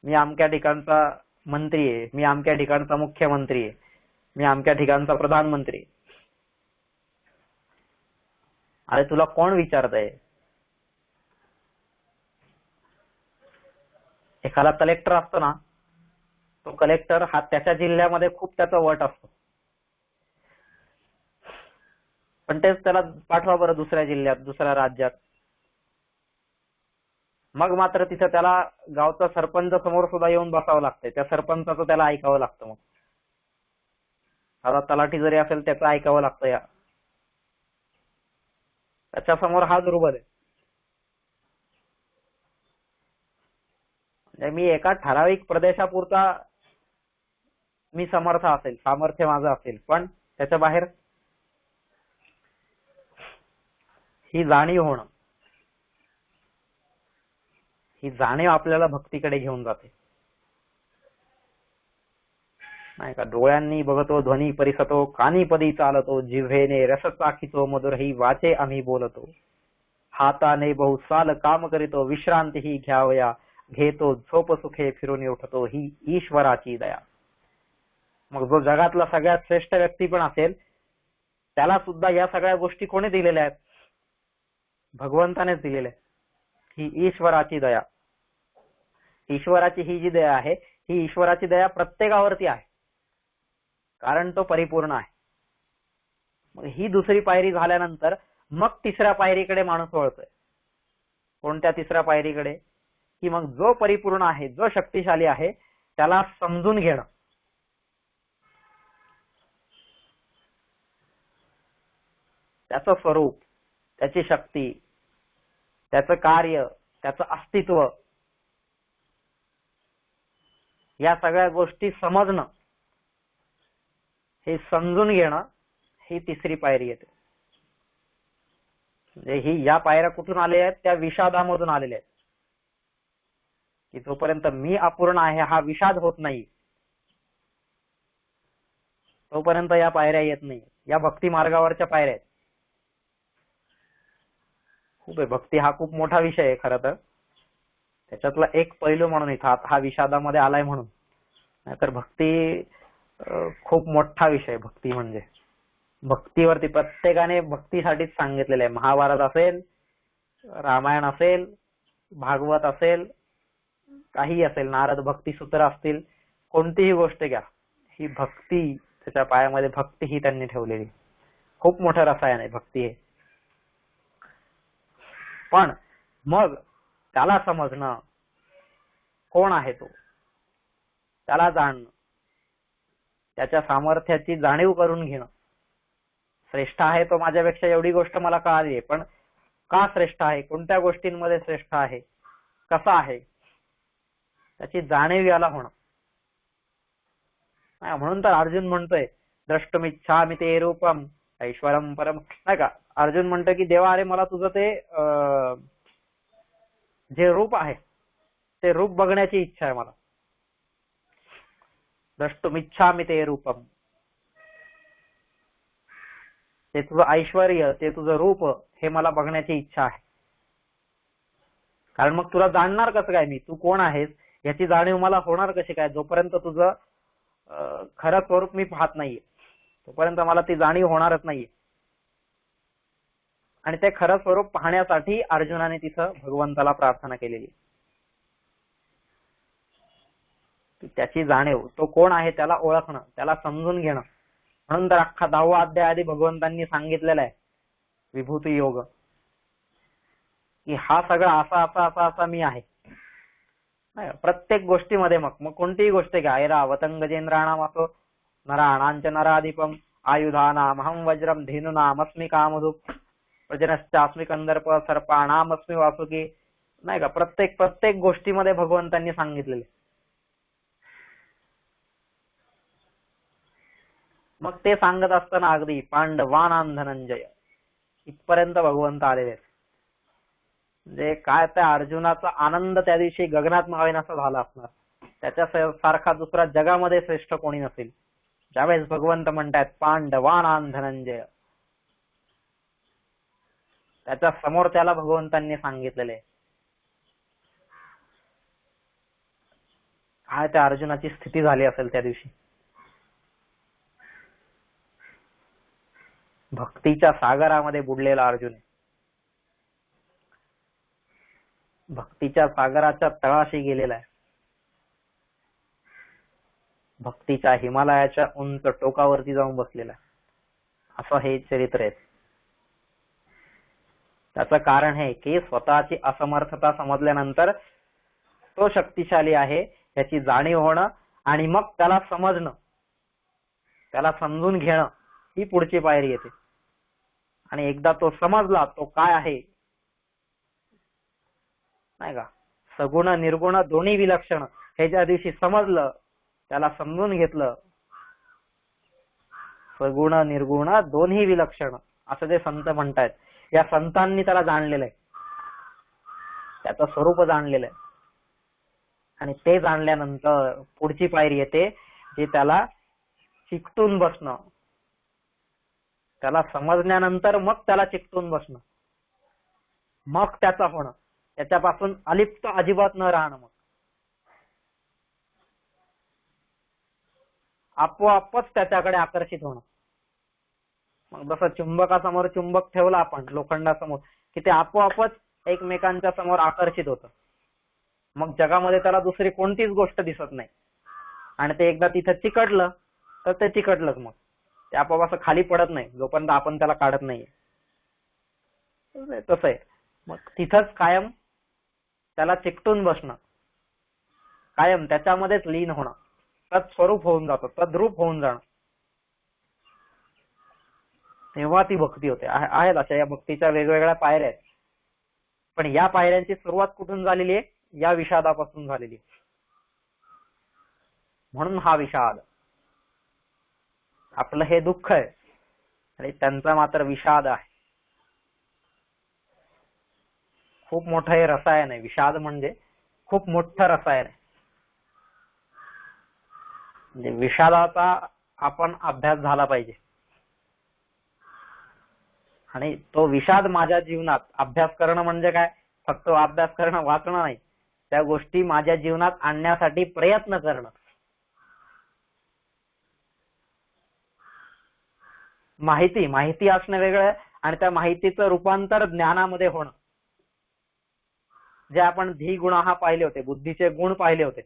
मी अमक्या ठिकाणचा मंत्री आहे, मी अमक्या ठिकाणचा मुख्यमंत्री आहे, मी अमक्या ठिकाणचा प्रधानमंत्री आहे. अरे तुला कोण विचारतंय? एखादा कलेक्टर असतो ना, तो कलेक्टर हा त्याच्या जिल्ह्यामध्ये खूप त्याचा वट असतो, पण तेच त्याला पाठवा बरं दुसऱ्या जिल्ह्यात, दुसऱ्या राज्यात, मग मात्र तिथं त्याला गावचा सरपंच समोर सुद्धा येऊन बसावं लागतंय, त्या सरपंचाचं त्याला ऐकावं लागतं. मग आता तलाठी जरी असेल त्याचं ऐकावं लागतं, या त्याच्यासमोर हा दुर्बल आहे. म्हणजे मी एका ठराविक प्रदेशापुरता मी समर्थ असेल, सामर्थ्य माझं असेल, पण त्याच्या बाहेर ही जाणीव होणं, ही जाणीव आपल्याला भक्तीकडे घेऊन जाते. नाही का, डोळ्यांनी बघतो ध्वनी परिसतो, कानी पदी चालतो, जिव्हेने रस चाखितो, मधुरही वाचे आम्ही बोलतो, हाताने बहुसाल काम करीतो, विश्रांती ही घ्यावया, घेतो झोप सुखे फिरून उठतो, ही ईश्वराची दया. मग जो जगातला सगळ्यात श्रेष्ठ व्यक्ती पण असेल त्याला सुद्धा या सगळ्या गोष्टी कोणी दिलेल्या आहेत? भगवंतानेच दिलेल्या आहेत. ही ईश्वराची दया. ईश्वराची ही जी दया आहे ही ईश्वराची दया प्रत्येकावरती आहे, कारण तो परिपूर्ण आहे. मग ही दुसरी पायरी झाल्यानंतर मग तिसऱ्या पायरीकडे माणूस वळतोय. कोणत्या तिसऱ्या पायरीकडे? की मग जो परिपूर्ण आहे, जो शक्तिशाली आहे त्याला समजून घेणं. त्याचं स्वरूप, त्याची शक्ती, त्याचं कार्य, त्याचं अस्तित्व, या सगळ्या गोष्टी समजणं, हे समजून घेणं, ही तिसरी पायरी येते. म्हणजे ही या पायऱ्या कुठून आल्या आहेत? त्या विषादामधून आलेल्या आहेत. की जोपर्यंत मी अपूर्ण आहे हा विषाद होत नाही तोपर्यंत या पायऱ्या येत नाही. या भक्ती मार्गावरच्या पायऱ्या आहेत. खूप आहे. भक्ती हा खूप मोठा विषय आहे खरं तर. त्याच्यातला एक पैलू म्हणून इथं हा विषादामध्ये आलाय म्हणून. नाहीतर भक्ती खूप मोठा विषय. भक्ती म्हणजे भक्तीवरती प्रत्येकाने भक्तीसाठीच सांगितलेलं आहे. महाभारत असेल, रामायण असेल, भागवत असेल, काही असेल, नारद भक्ती सूत्र असतील, कोणतीही गोष्ट घ्या, ही भक्ती, त्याच्या पायामध्ये भक्ती ही त्यांनी ठेवलेली. खूप मोठं रसायन आहे भक्ती हे. पण मग त्याला समजणं, कोण आहे तो, त्याला जाणणं, त्याच्या सामर्थ्याची जाणीव करून घेणं. श्रेष्ठ आहे तो माझ्यापेक्षा, एवढी गोष्ट मला कळाली आहे, पण का श्रेष्ठ आहे, कोणत्या गोष्टींमध्ये श्रेष्ठ आहे, कसा आहे, त्याची जाणीव याला होणं. म्हणून तर अर्जुन म्हणतोय द्रष्टुमिच्छामि ते रूपम ऐश्वरम परम. नाही का, अर्जुन म्हणतो की देवा, अरे मला तुझं ते जे रूप आहे ते रूप बघण्याची इच्छा आहे मला. द्रष्टुमिच्छामि ते रूपम, ते तुझं ऐश्वर्य, ते तुझं रूप, हे मला बघण्याची इच्छा आहे. कारण मग तुला जाणणार कसं काय मी, तू कोण आहेस याची जाणीव मला होणार कशी काय, जोपर्यंत तुझं खरं स्वरूप मी पाहत नाहीये तोपर्यंत मला ती जाणीव होणारच नाहीये. आणि ते खरं स्वरूप पाहण्यासाठी अर्जुनाने तिथं भगवंताला प्रार्थना केलेली. त्याची जाणीव, तो कोण आहे त्याला ओळखणं, त्याला समजून घेणं. म्हणून तर अख्खा 10वा अध्याय आधी भगवंतांनी सांगितलेला आहे विभूती योग, की हा सगळा असा असा असा असा मी आहे. प्रत्येक गोष्टीमध्ये मग कोणतीही गोष्ट घ्या, ऐरावतं गजेंद्राणाम असो, नराणांच नराधिपम, आयुधानाम अहं वज्रम, धेनूनामस्मि कामधुक्, प्रजनश्चास्मि कंदर्प, सर्पाणामस्मि वासुकी. नाही का, प्रत्येक गोष्टीमध्ये भगवंतांनी सांगितलेले. मग ते सांगत असताना अगदी पांडवानां धनंजय इथपर्यंत भगवंत आलेले आहेत. म्हणजे काय, त्या अर्जुनाचा आनंद त्या दिवशी गगनात मावेनासा झाला असणार. त्याच्या सारखा दुसरा जगामध्ये श्रेष्ठ कोणी नसेल. ज्यावेळेस भगवंत म्हणतात पांडवानां धनंजय, त्याच्या समोर त्याला भगवंतांनी सांगितलेले. काय त्या अर्जुनाची स्थिती झाली असेल त्या दिवशी. भक्तीच्या सागरामध्ये बुडलेला अर्जुन, भक्तीच्या सागराच्या तळाशी गेलेला आहे. भक्तीच्या हिमालयाच्या उंच टोकावरती जाऊन बसलेला आहे. असं हे चरित्र आहे. त्याचं कारण हे की स्वतःची असमर्थता समजल्यानंतर तो शक्तिशाली आहे याची जाणीव होणं, आणि मग त्याला समजणं, त्याला समजून घेणं, ही पुढची पायरी येते. आणि एकदा तो समजला तो काय आहे, नाही का, सगुण निर्गुण दोन्ही विलक्षण, हे ज्या दिवशी समजलं, त्याला समजून घेतलं, सगुण निर्गुण दोन्ही विलक्षण असं ते संत म्हणतायत. या संतांनी त्याला जाणलेलं आहे, त्याचं स्वरूप जाणलेलं आहे. आणि ते जाणल्यानंतर पुढची पायरी येते, जी त्याला चिकटून बसणं. त्याला समजल्यानंतर मग त्याला चिकटून बसणं, मग त्याचा होणं, त्याच्यापासून अलिप्त अजिबात न राहणं. मग आपोआपच त्याच्याकडे आकर्षित होणं. मग जसं चुंबकासमोर चुंबक ठेवला आपण लोखंडासमोर की ते आपोआपच एकमेकांच्या समोर आकर्षित होतं. मग जगामध्ये त्याला दुसरी कोणतीच गोष्ट दिसत नाही आणि ते एकदा तिथं चिकटलं तर ते चिकटलंच. मग ते आपोआप असं खाली पडत नाही जोपर्यंत आपण त्याला काढत नाहीये. तसं आहे. मग तिथंच कायम त्याला चिकटून बसणं, कायम त्याच्यामध्येच लीन होणं, तत्स्वरूप होऊन जातं, तद्रूप होऊन जाणं, तेव्हा ती भक्ती होते. आहेत अशा या भक्तीच्या वेगवेगळ्या पायऱ्या आहेत. पण या पायऱ्यांची सुरुवात कुठून झालेली आहे? या विषादापासून झालेली आहे. म्हणून हा विषाद. आपलं हे दुःख आहे आणि त्यांचा मात्र विषाद आहे. खूप मोठं हे रसायन आहे. विषाद म्हणजे खूप मोठं रसायन आहे. म्हणजे विषादाचा आपण अभ्यास झाला पाहिजे आणि तो विषाद माझ्या जीवनात अभ्यास करणं म्हणजे काय? फक्त अभ्यास करणं, वाचणं नाही, त्या गोष्टी माझ्या जीवनात आणण्यासाठी प्रयत्न करणं. माहिती असणं वेगळं आणि त्या माहितीचं रूपांतर ज्ञानामध्ये होणं. जे आपण धी गुण हा पाहिले होते, बुद्धीचे गुण पाहिले होते,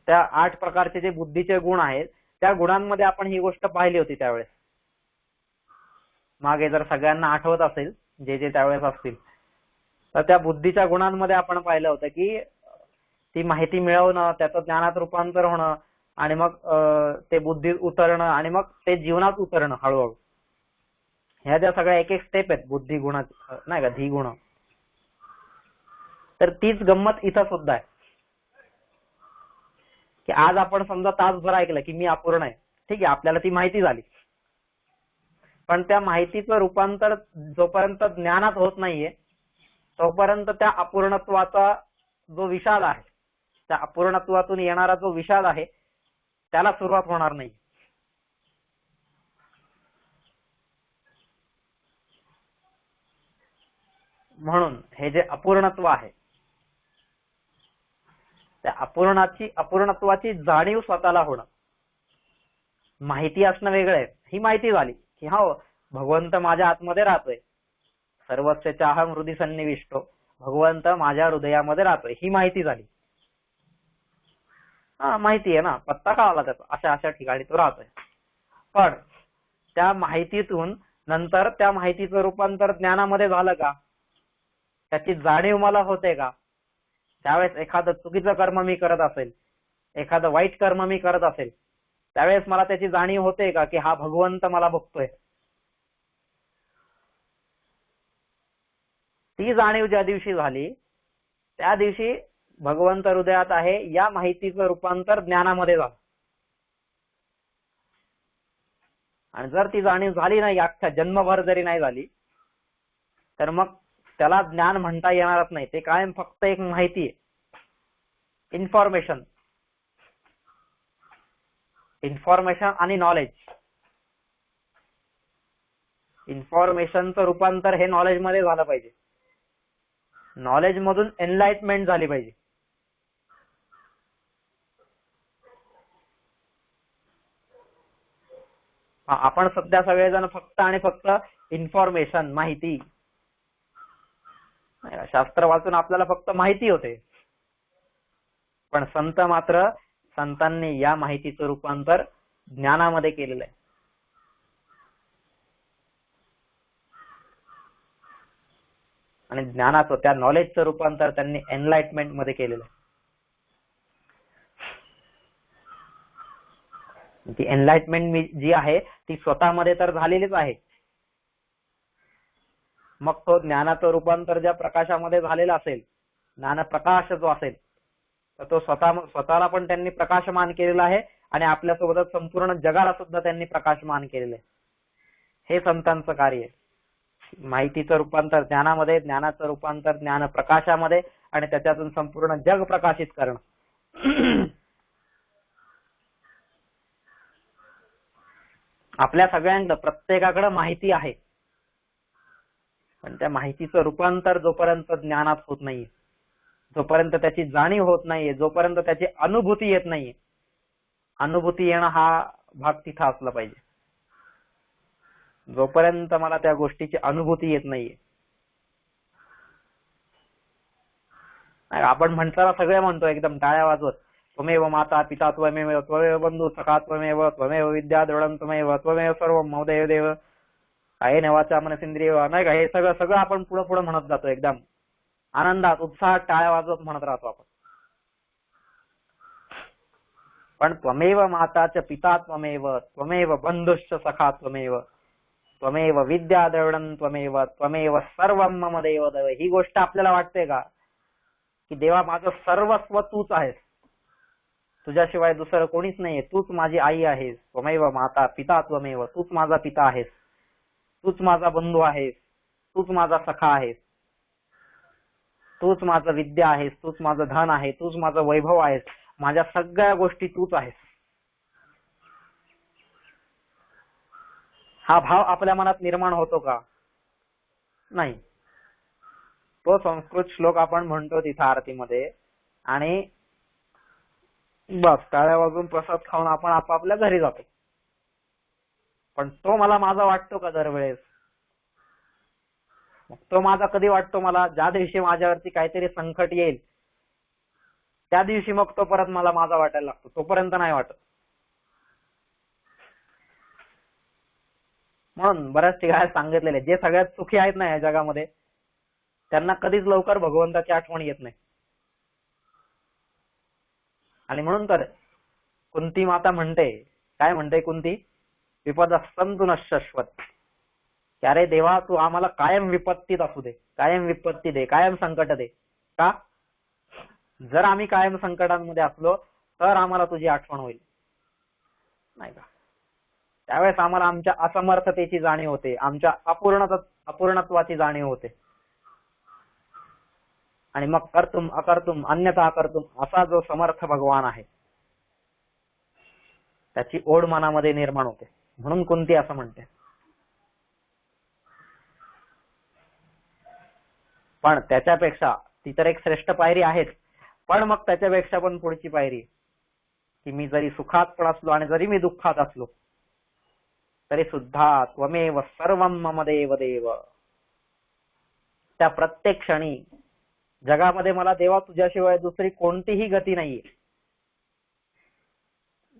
त्या 8 प्रकारचे जे बुद्धीचे गुण आहेत त्या गुणांमध्ये आपण ही गोष्ट पाहिली होती त्यावेळेस. मागे जर सगळ्यांना आठवत असेल, जे जे त्यावेळेस असतील, तर त्या बुद्धीच्या गुणांमध्ये आपण पाहिलं होतं की ती माहिती मिळवणं, त्याचं ज्ञानात रूपांतर होणं आणि मग ते बुद्धीत उतरणं आणि मग ते जीवनात उतरणं हळूहळू. ह्या ज्या सगळ्या एक एक स्टेप आहेत बुद्धी गुणात, नाही का, धी गुण. तर तीच गंमत इथं सुद्धा आहे की आज आपण समजा तासभर ऐकलं की मी अपूर्ण आहे, ठीक आहे, आपल्याला ती माहिती झाली. पण त्या माहितीचं रूपांतर जोपर्यंत ज्ञानात होत नाहीये तोपर्यंत त्या अपूर्णत्वाचा जो विषाद आहे, त्या अपूर्णत्वातून येणारा जो विषाद आहे त्याला सुरुवात होणार नाही. म्हणून हे जे अपूर्णत्व आहे, त्या अपूर्णत्वाची जाणीव स्वतःला होणं. माहिती असणं वेगळं आहे. ही माहिती झाली की हो, भगवंत माझ्या आतमध्ये राहतोय, सर्वस्य चाहम हृदि सन्निविष्टो, भगवंत माझ्या हृदयामध्ये राहतोय, ही माहिती झाली. माहिती आहे ना, पत्ता कळाला त्याचा, अशा अशा ठिकाणी तो राहतोय. पण त्या माहितीतून नंतर त्या माहितीचं रूपांतर ज्ञानामध्ये झालं का? त्याची जाणीव मला होते का? त्यावेळेस एखादं चुकीचं कर्म मी करत असेल, एखादं वाईट कर्म मी करत असेल, त्यावेळेस मला त्याची जाणीव होते का की हा भगवंत मला बघतोय? ती जाणीव ज्या दिवशी झाली त्या दिवशी भगवंत हृदयात आहे या माहितीचं रूपांतर ज्ञानामध्ये झालं. आणि जर ती जाणीव झाली नाही, अख्ख्या जन्मभर जरी नाही झाली, तर मग त्याला ज्ञान म्हणता येणारच नाही. ते कायम फक्त एक माहिती आहे, इन्फॉर्मेशन आणि नॉलेज. इन्फॉर्मेशनचं रूपांतर हे नॉलेज मध्ये झालं पाहिजे, नॉलेज मधून एनलाइटमेंट झाली पाहिजे. आपण सध्या सगळेजण फक्त आणि फक्त इन्फॉर्मेशन, माहिती, शास्त्र वाचून आपल्याला फक्त माहिती होते. पण संतांनी या माहितीचं रूपांतर ज्ञानामध्ये केलेलं आहे. आणि ज्ञानाचं, त्या नॉलेजचं रूपांतर त्यांनी एनलाइटमेंट मध्ये केलेलं आहे. ती एनलाइटमेंट जी आहे ती स्वतःमध्ये तर झालेलीच आहे. मग तो ज्ञानाचं रूपांतर ज्या प्रकाशामध्ये झालेला असेल, ज्ञानप्रकाश जो असेल, तर तो स्वतःला पण त्यांनी प्रकाशमान केलेला आहे आणि आपल्यासोबतच संपूर्ण जगाला सुद्धा त्यांनी प्रकाशमान केलेलं आहे. हे संतांचं कार्य आहे. माहितीचं रूपांतर ज्ञानामध्ये, ज्ञानाचं रूपांतर ज्ञान प्रकाशामध्ये आणि त्याच्यातून संपूर्ण जग प्रकाशित करणं. आपल्या सगळ्यांकडे, प्रत्येकाकडे माहिती आहे, पण त्या माहितीचं रूपांतर जोपर्यंत ज्ञानात होत नाहीये, जोपर्यंत त्याची जाणीव होत नाहीये, जोपर्यंत त्याची अनुभूती येत नाहीये, अनुभूती येणं हा भाग तिथं असला पाहिजे. जोपर्यंत मला त्या गोष्टीची अनुभूती येत नाहीये, आपण म्हणताना सगळे म्हणतो एकदम टाळ्या वाजवत, त्वमेव माता पिता त्वमेव त्वमेव बंधू सखा त्वमेव त्वमेव विद्या द्रढं त्वमेव त्वमेव सर्व मौदेव देव आहे नवाचा मनसेंद्रिय, नाही का, हे सगळं सगळं आपण पुढे पुढे म्हणत जातो एकदम आनंदात उत्साहात टाळ्या वाजवत म्हणत राहतो आपण. पण त्वमेव माता च पिता त्वमेव त्वमेव बंधुश्च सखा त्वमेव त्वमेव विद्या द्रढं त्वमेव त्वमेव सर्वं मम देव देव, ही गोष्ट आपल्याला वाटते का की देवा माझं सर्वस्व तूच आहेस, तुझ्याशिवाय दुसरं कोणीच नाहीये, तूच माझी आई आहेस. त्वमेव माता पिता त्वमेव, तूच माझा पिता आहेस, तूच माझा बंधू आहेस, तूच माझा सखा आहेस, तूच माझं विद्या आहेस, तूच माझं धन आहे, तूच माझं वैभव आहेस, माझ्या सगळ्या गोष्टी तूच आहेस. हा भाव आपल्या मनात निर्माण होतो का? नाही. तो संस्कृत श्लोक आपण म्हणतो तिथं आरतीमध्ये आणि बस टाळ्या वाजून प्रसाद खाऊन आपण आपापल्या घरी जातो. पण तो मला माझा वाटतो का दरवेळेस? तो माझा कधी वाटतो मला? ज्या दिवशी माझ्यावरती काहीतरी संकट येईल त्या दिवशी मग तो परत मला माझा वाटायला लागतो, तोपर्यंत नाही वाटत. म्हणून बऱ्याच ठिकाणी सांगितलेले जे सगळ्यात सुखी आहेत ना या जगामध्ये त्यांना कधीच लवकर भगवंताची आठवण येत नाही. आणि म्हणून तर कुंती माता म्हणते, काय म्हणते कुंती? विपद संतु न शाश्वत, की अरे देवा तू आम्हाला कायम विपत्तीत असू दे, कायम विपत्ती दे, कायम संकट दे. का? जर आम्ही कायम संकटांमध्ये असलो तर आम्हाला तुझी आठवण होईल, नाही का? त्यावेळेस आम्हाला आमच्या असमर्थतेची जाणीव होते, आमच्या अपूर्णत्वाची जाणीव होते. आणि मग कर्तुम अकर्तुम अन्यथा अकर्तुम असा जो समर्थ भगवान आहे त्याची ओढ मनामध्ये निर्माण होते. म्हणून कुंती असं म्हणते. पण त्याच्यापेक्षा ती तर एक श्रेष्ठ पायरी आहेच, पण मग त्याच्यापेक्षा पण पुढची पायरी की मी जरी सुखात पण असलो आणि जरी मी दुःखात असलो तरी सुद्धा त्वमेव सर्वं मम देव देव, त्या प्रत्येक क्षणी जगामध्ये मला देवा तुझ्याशिवाय दुसरी कोणतीही गती नाहीये.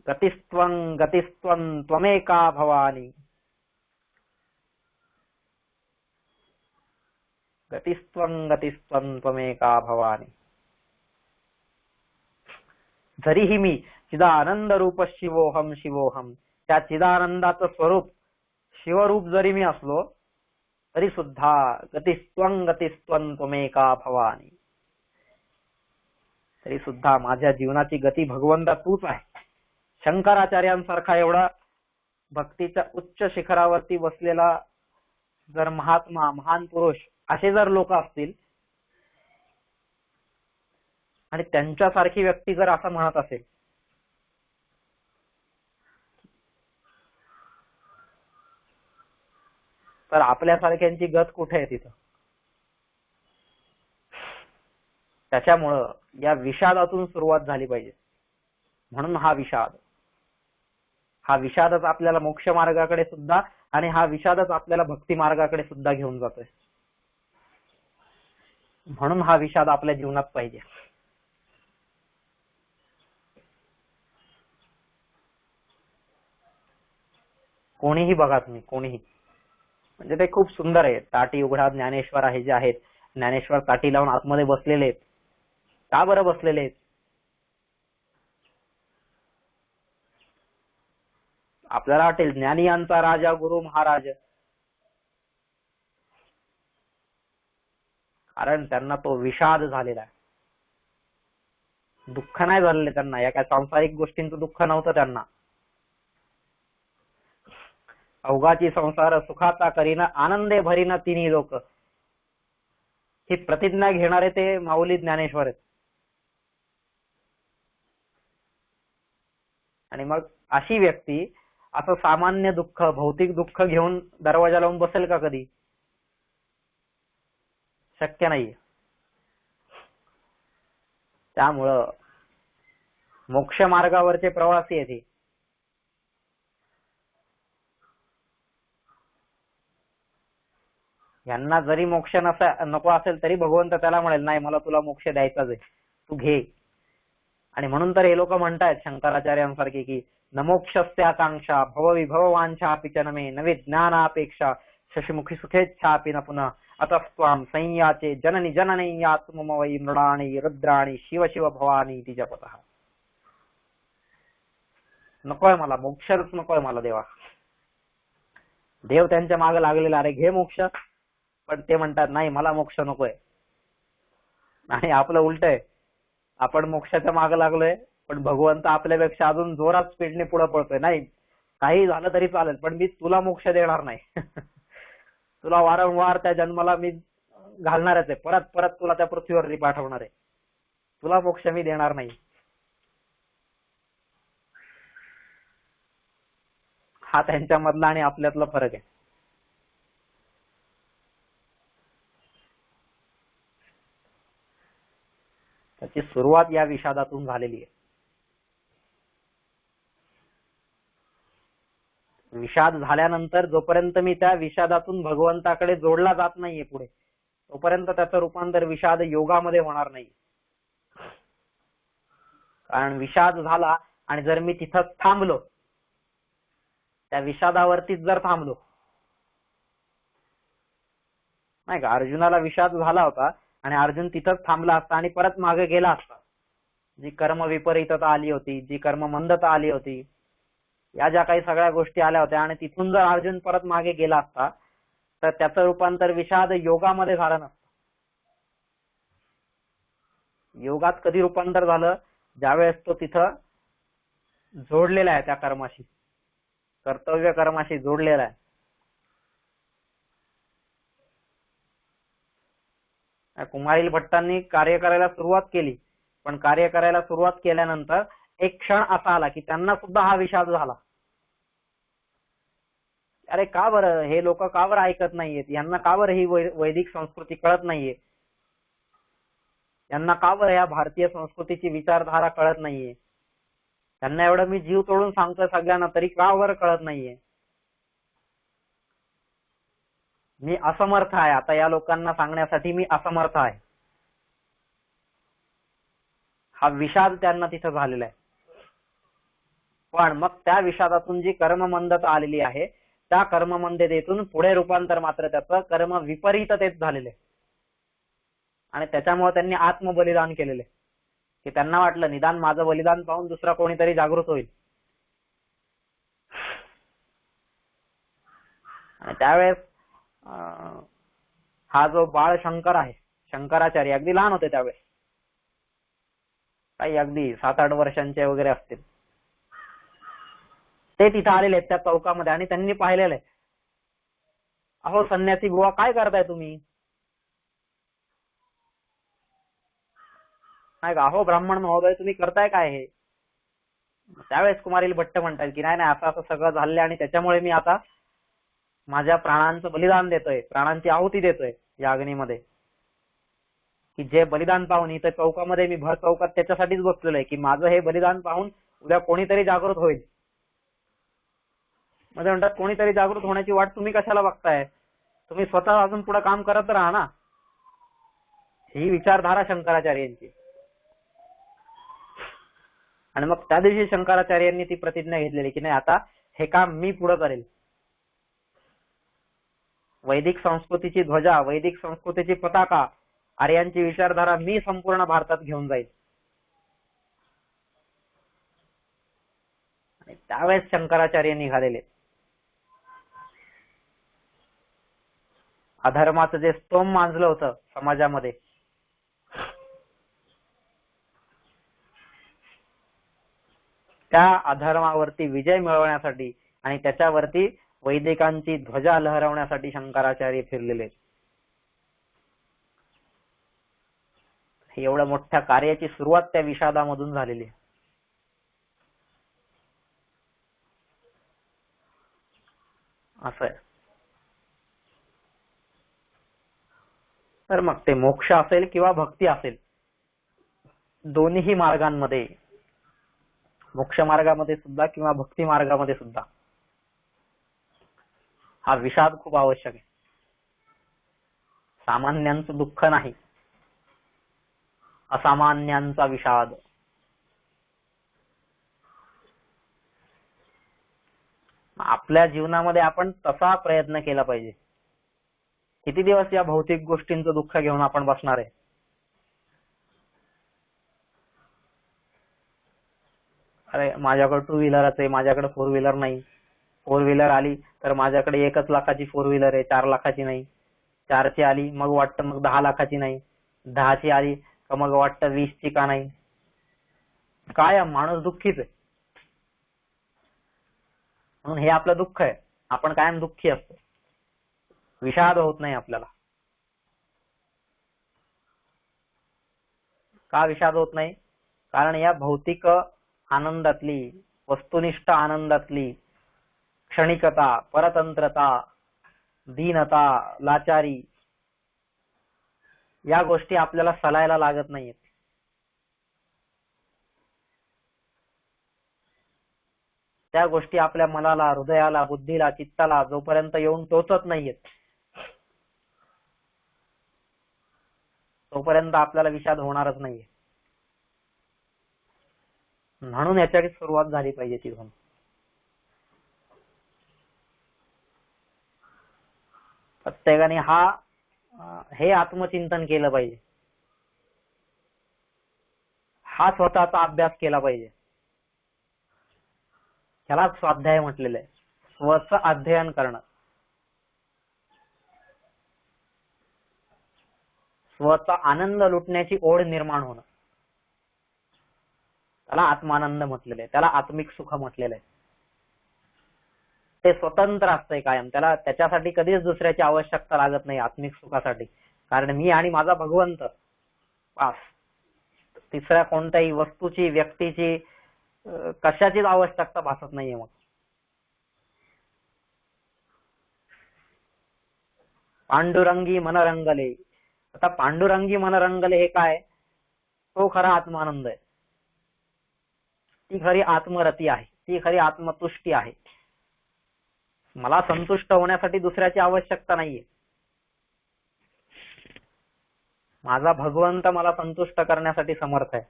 गतिस्त्वं गतिस्त्वं त्वमेका भवानी, गतिस्त्वं गतिस्त्वं त्वमेका भवानी. जरीही मी चिदानंद रूप शिवोहम शिवोहम, त्या चिदानंदाचं स्वरूप शिवरूप जरी मी असलो तरी सुद्धा गतिस्त्वं गतिस्त्वं त्वमेका भवानी, तरी सुद्धा माझ्या जीवनाची गती भगवंता तूच आहे. शंकराचार्यांसारखा एवढा भक्तीच्या उच्च शिखरावरती बसलेला जर महात्मा महान पुरुष असे जर लोक असतील आणि त्यांच्यासारखी व्यक्ती जर असं म्हणत असेल तर आपल्यासारख्यांची गत कुठे आहे तिथं? त्याच्यामुळं या विषादातून सुरुवात झाली पाहिजे. म्हणून हा विषादच आपल्याला मोक्ष मार्गाकडे सुद्धा आणि हा विषादच आपल्याला भक्ती मार्गाकडे सुद्धा घेऊन जातोय. म्हणून हा विषाद आपल्या जीवनात पाहिजे. कोणीही बघा तुम्ही, कोणीही, म्हणजे ते खूप सुंदर आहे. ताटी उघडा ज्ञानेश्वर आहे जे आहेत, ज्ञानेश्वर ताटी लावून आतमध्ये बसलेले आहेत. का बरं बसलेले आहेत? आपल्याला वाटेल ज्ञानियांचा राजा गुरु महाराज, कारण त्यांना तो विषाद झालेला आहे. दुःख नाही झालेले त्यांना, या काय सांसारिक गोष्टींचं दुःख नव्हतं त्यांना. अवघाची संसार सुखाचा करीना आनंदे भरीना तिन्ही लोक, ही प्रतिज्ञा घेणारे ते माऊली ज्ञानेश्वर आहेत. आणि मग अशी व्यक्ती असं सामान्य दुःख, भौतिक दुःख घेऊन दरवाजा लावून बसेल का कधी? शक्य नाहीये. त्यामुळं मोक्ष मार्गावरचे प्रवासी आहेत यांना जरी मोक्ष नको असेल तरी भगवंत त्याला म्हणेल नाही मला तुला मोक्ष द्यायचाच आहे, तू घे. आणि म्हणून तर हे लोक म्हणतायत शंकराचार्यांसारखे की नमोक्षस्य आकांक्षा भवविभव वांछा अपि च नमे नवे ज्ञानापेक्षा शशिमुखी सुखेच्छापि न पुनः अतस्त्वाम संयाचे जननी जननैयात मम वै मृडाणी रुद्राणी शिव शिव भवानी इति जपतः. नकोय मला मोक्षच, नकोय मला देवा. देव त्यांच्या मागे लागलेला, अरे घे मोक्ष, पण ते म्हणतात नाही मला मोक्ष नकोय. आणि आपलं उलट आहे, आपण मोक्षाच्या मागे लागलोय पण भगवंत आपल्यापेक्षा अजून जोरात स्पीडने पुढे पळतोय. नाही काही झालं तरी चालेल पण मी तुला मोक्ष देणार नाही. तुला वारंवार त्या जन्माला मी घालणारच आहे, परत परत तुला त्या पृथ्वीवरती पाठवणार आहे, तुला मोक्ष मी देणार नाही. हा त्यांच्यामधला आणि आपल्यातला फरक आहे. त्याची सुरुवात या विषादातून झालेली आहे. विषाद झाल्यानंतर जोपर्यंत मी त्या विषादातून भगवंताकडे जोडला जात नाहीये पुढे, तोपर्यंत त्याचं रूपांतर विषाद योगामध्ये होणार नाही. कारण विषाद झाला आणि जर मी तिथं थांबलो, त्या विषादावरतीच जर थांबलो, नाही का, अर्जुनाला विषाद झाला होता आणि अर्जुन तिथंच थांबला असता आणि परत मागे गेला असता, जी कर्म विपरीतता आली होती, जी कर्म मंदता आली होती, या ज्या काही सगळ्या गोष्टी आल्या होत्या, आणि तिथून जर अर्जुन परत मागे गेला असता तर त्याचं रूपांतर विषाद योगामध्ये झालं नसतं. योगात कधी रूपांतर झालं, ज्यावेळेस तो तिथं जोडलेला आहे त्या कर्माशी, कर्तव्य कर्माशी जोडलेला आहे. कुमारील भट्टांनी कार्य करायला सुरुवात केली, पण कार्य करायला सुरुवात केल्यानंतर एक क्षण असा आला की त्यांना सुद्धा हा विषाद झाला. अरे का बरं हे लोक का बरं ऐकत नाहीयेत, यांना का बरं ही वैदिक संस्कृती कळत नाहीये, यांना का बरं या भारतीय संस्कृतीची विचारधारा कळत नाहीये, त्यांना एवढं मी जीव तोडून सांगतोय सगळ्यांना तरी का बरं कळत नाहीये. मी असमर्थ आहे, आता या लोकांना सांगण्यासाठी मी असमर्थ आहे. हा विषाद त्यांना तिथं झालेला आहे. पण मग त्या विषादातून जी कर्ममंदता आलेली आहे, त्या कर्ममंदतेतून पुढे रूपांतर मात्र त्याचं कर्म विपरीततेत झालेले आहे. आणि त्याच्यामुळे त्यांनी आत्मबलिदान केलेले, की त्यांना वाटलं निदान माझं बलिदान पाहून दुसरा कोणीतरी जागृत होईल. आणि त्यावेळेस हा जो बाळ शंकर आहे, शंकराचार्य अगदी लहान होते त्यावेळेस, काही अगदी 7-8 वर्षांचे वगैरे असतील, ते तिथे आलेले आहेत त्या चौकामध्ये आणि त्यांनी पाहिलेलं आहे, अहो संन्यासी बुवा काय करताय तुम्ही, नाही का, अहो ब्राह्मण महोदय तुम्ही करताय काय हे. त्यावेळेस कुमारील भट्ट म्हणतात की नाही नाही असं असं सगळं झालंय आणि त्याच्यामुळे मी आता माझ्या प्राणांचं बलिदान देतोय, प्राणांची आहुती देतोय या अग्नीमध्ये, की जे बलिदान पाहून इथं चौकामध्ये मी भर चौकात त्याच्यासाठीच बसलेलो आहे की माझं हे बलिदान पाहून उद्या कोणीतरी जागृत होईल. मध्ये म्हणतात कोणीतरी जागृत होण्याची वाट तुम्ही कशाला बघताय, तुम्ही स्वतः अजून पुढे काम करत राहा ना. ही विचारधारा शंकराचार्यांची. आणि मग त्या दिवशी शंकराचार्यांनी ती प्रतिज्ञा घेतलेली की नाही आता हे काम मी पुढे करेल. वैदिक संस्कृतीची ध्वजा, वैदिक संस्कृतीची पताका, आर्यांची विचारधारा मी संपूर्ण भारतात घेऊन जाईल. आणि त्यावेळेस शंकराचार्य निघालेले. अधर्माचं जे स्तोम मांजलं होतं समाजामध्ये, त्या अधर्मावरती विजय मिळवण्यासाठी आणि त्याच्यावरती वैदिकांची ध्वजा लहरवण्यासाठी शंकराचार्य फिरलेले. एवढ्या मोठ्या कार्याची सुरुवात त्या विषादामधून झालेली आहे. असं आहे. तर मग ते मोक्ष असेल किंवा भक्ती असेल, दोन्ही मार्गांमध्ये, मोक्ष मार्गामध्ये सुद्धा किंवा भक्ती मार्गामध्ये सुद्धा हा विषाद खूप आवश्यक आहे. सामान्यांचं दुःख नाही, असामान्यांचा विषाद. आपल्या जीवनामध्ये आपण तसा प्रयत्न केला पाहिजे. किती दिवस या भौतिक गोष्टींचं दुःख घेऊन आपण बसणार आहे? अरे माझ्याकडे टू व्हीलरच आहे, माझ्याकडे फोर व्हीलर नाही. फोर व्हीलर आली तर माझ्याकडे 1,00,000ची फोर व्हीलर आहे, 4,00,000ची नाही. 4ची आली मग वाटतं मग 10,00,000ची नाही. 10ची आली का मग वाटतं 20ची का नाही. काय माणूस दुःखीच आहे. म्हणून हे आपलं दुःख आहे. आपण कायम दुःखी असतो, विषाद होत नाही आपल्याला. का विषाद होत नाही? कारण या भौतिक आनंदातली, वस्तुनिष्ठ आनंदातली क्षणिकता, परतंत्रता, दीनता, लाचारी या गोष्टी आपल्याला सलायला लागत नाहीत. त्या गोष्टी आपल्या मनाला, हृदयाला, बुद्धीला, चित्ताला जोपर्यंत येऊन टोचत नाहीयेत तोपर्यंत आपल्याला विषाद होणारच नाहीये. म्हणून याच्याची सुरुवात झाली पाहिजे तिथून. प्रत्येकाने हे आत्मचिंतन केलं पाहिजे. हा स्वतःचा अभ्यास केला पाहिजे. ह्यालाच स्वाध्याय म्हटलेलं आहे. स्वतः अध्ययन करणं, स्वतः आनंद लुटण्याची ओढ निर्माण होणं, त्याला आत्मानंद म्हटलेलं आहे, त्याला आत्मिक सुख म्हटलेलं आहे. ते स्वतंत्र असतंय कायम. त्याच्यासाठी कधीच दुसऱ्याची आवश्यकता लागत नाही आत्मिक सुखासाठी. कारण मी आणि माझा भगवंत पास. तिसऱ्या कोणत्याही वस्तूची, व्यक्तीची, कशाचीच आवश्यकता भासत नाहीये. मग पांडुरंगी मन रंगले. आता पांडुरंगी मन रंगले हे काय? तो खरा आत्मानंद आहे. ती खरी आत्मरती आहे, ती खरी आत्मतुष्टी आहे. मला संतुष्ट होण्यासाठी दुसऱ्याची आवश्यकता नाहीये. माझा भगवंत मला संतुष्ट करण्यासाठी समर्थ आहे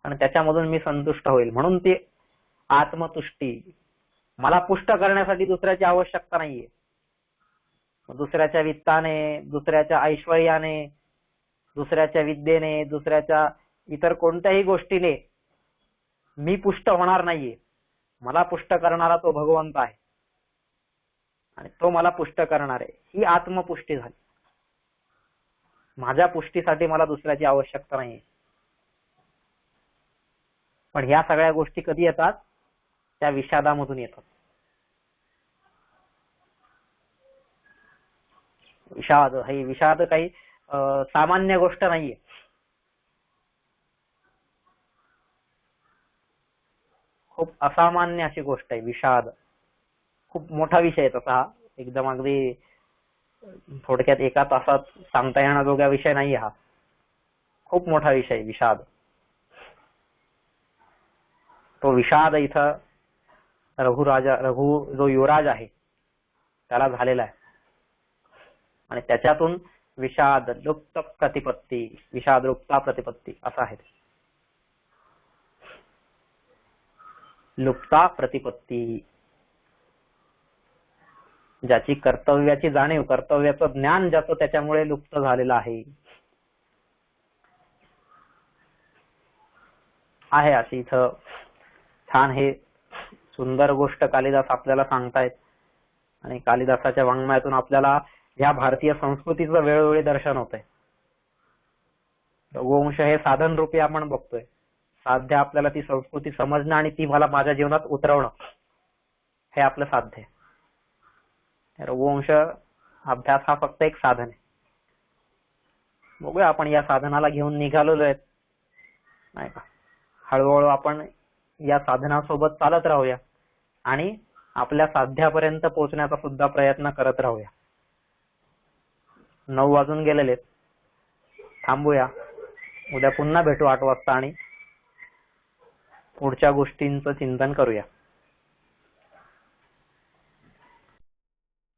आणि त्याच्यामधून मी संतुष्ट होईल. म्हणून ती आत्मतुष्टी. मला पुष्ट करण्यासाठी दुसऱ्याची आवश्यकता नाहीये. दुसऱ्याच्या वित्ताने, दुसऱ्याच्या ऐश्वर्याने, दुसऱ्याच्या विद्येने, दुसऱ्याच्या इतर कोणत्याही गोष्टीने मी पुष्ट होणार नाहीये. मला पुष्ट करणारा तो भगवंत आहे आणि तो मला पुष्ट करणार आहे. ही आत्मपुष्टी झाली. माझ्या पुष्टीसाठी मला दुसऱ्याची आवश्यकता नाहीये. पण ह्या सगळ्या गोष्टी कधी येतात? त्या विषादामधून येतात. विषाद काही सामान्य गोष्ट नाहीये. खूप असामान्य अशी गोष्ट आहे विषाद. खूप मोठा विषय आहे तसा. एकदम अगदी थोडक्यात एका तासात सांगता येण्याजोगा विषय नाही हा. खूप मोठा विषय विषाद. तो विषाद इथं रघु जो युवराज आहे त्याला झालेला आहे आणि त्याच्यातून विषाद लुप्त प्रतिपत्ती, विषाद लुप्ता प्रतिपत्ती असं आहे. लुप्ता प्रतिपत्ती. ज्याची कर्तव्याची जाणीव, कर्तव्याचं ज्ञान ज्याचं त्याच्यामुळे लुप्त झालेलं आहे अशी इथं छान हे सुंदर गोष्ट कालिदास आपल्याला सांगतायत. आणि कालिदासाच्या वाङ्मयातून आपल्याला या भारतीय संस्कृतीचं वेळोवेळी दर्शन होतंय. रघुवंश हे साधन रूपी आपण बघतोय. साध्य आपल्याला ती संस्कृती समजणं आणि ती मला माझ्या जीवनात उतरवणं हे आपलं साध्य आहे. रघुवंश अभ्यास हा फक्त एक साधन आहे. बघूया आपण या साधनाला घेऊन निघालेलो आहेत नाही का. हळूहळू आपण या साधनासोबत चालत राहूया आणि आपल्या साध्यापर्यंत पोहोचण्याचा सुद्धा प्रयत्न करत राहूया. 9 वाजून गेलेले. थांबूया. उद्या पुन्हा भेटू 8 वाजता आणि पुढच्या गोष्टींचं चिंतन करूया.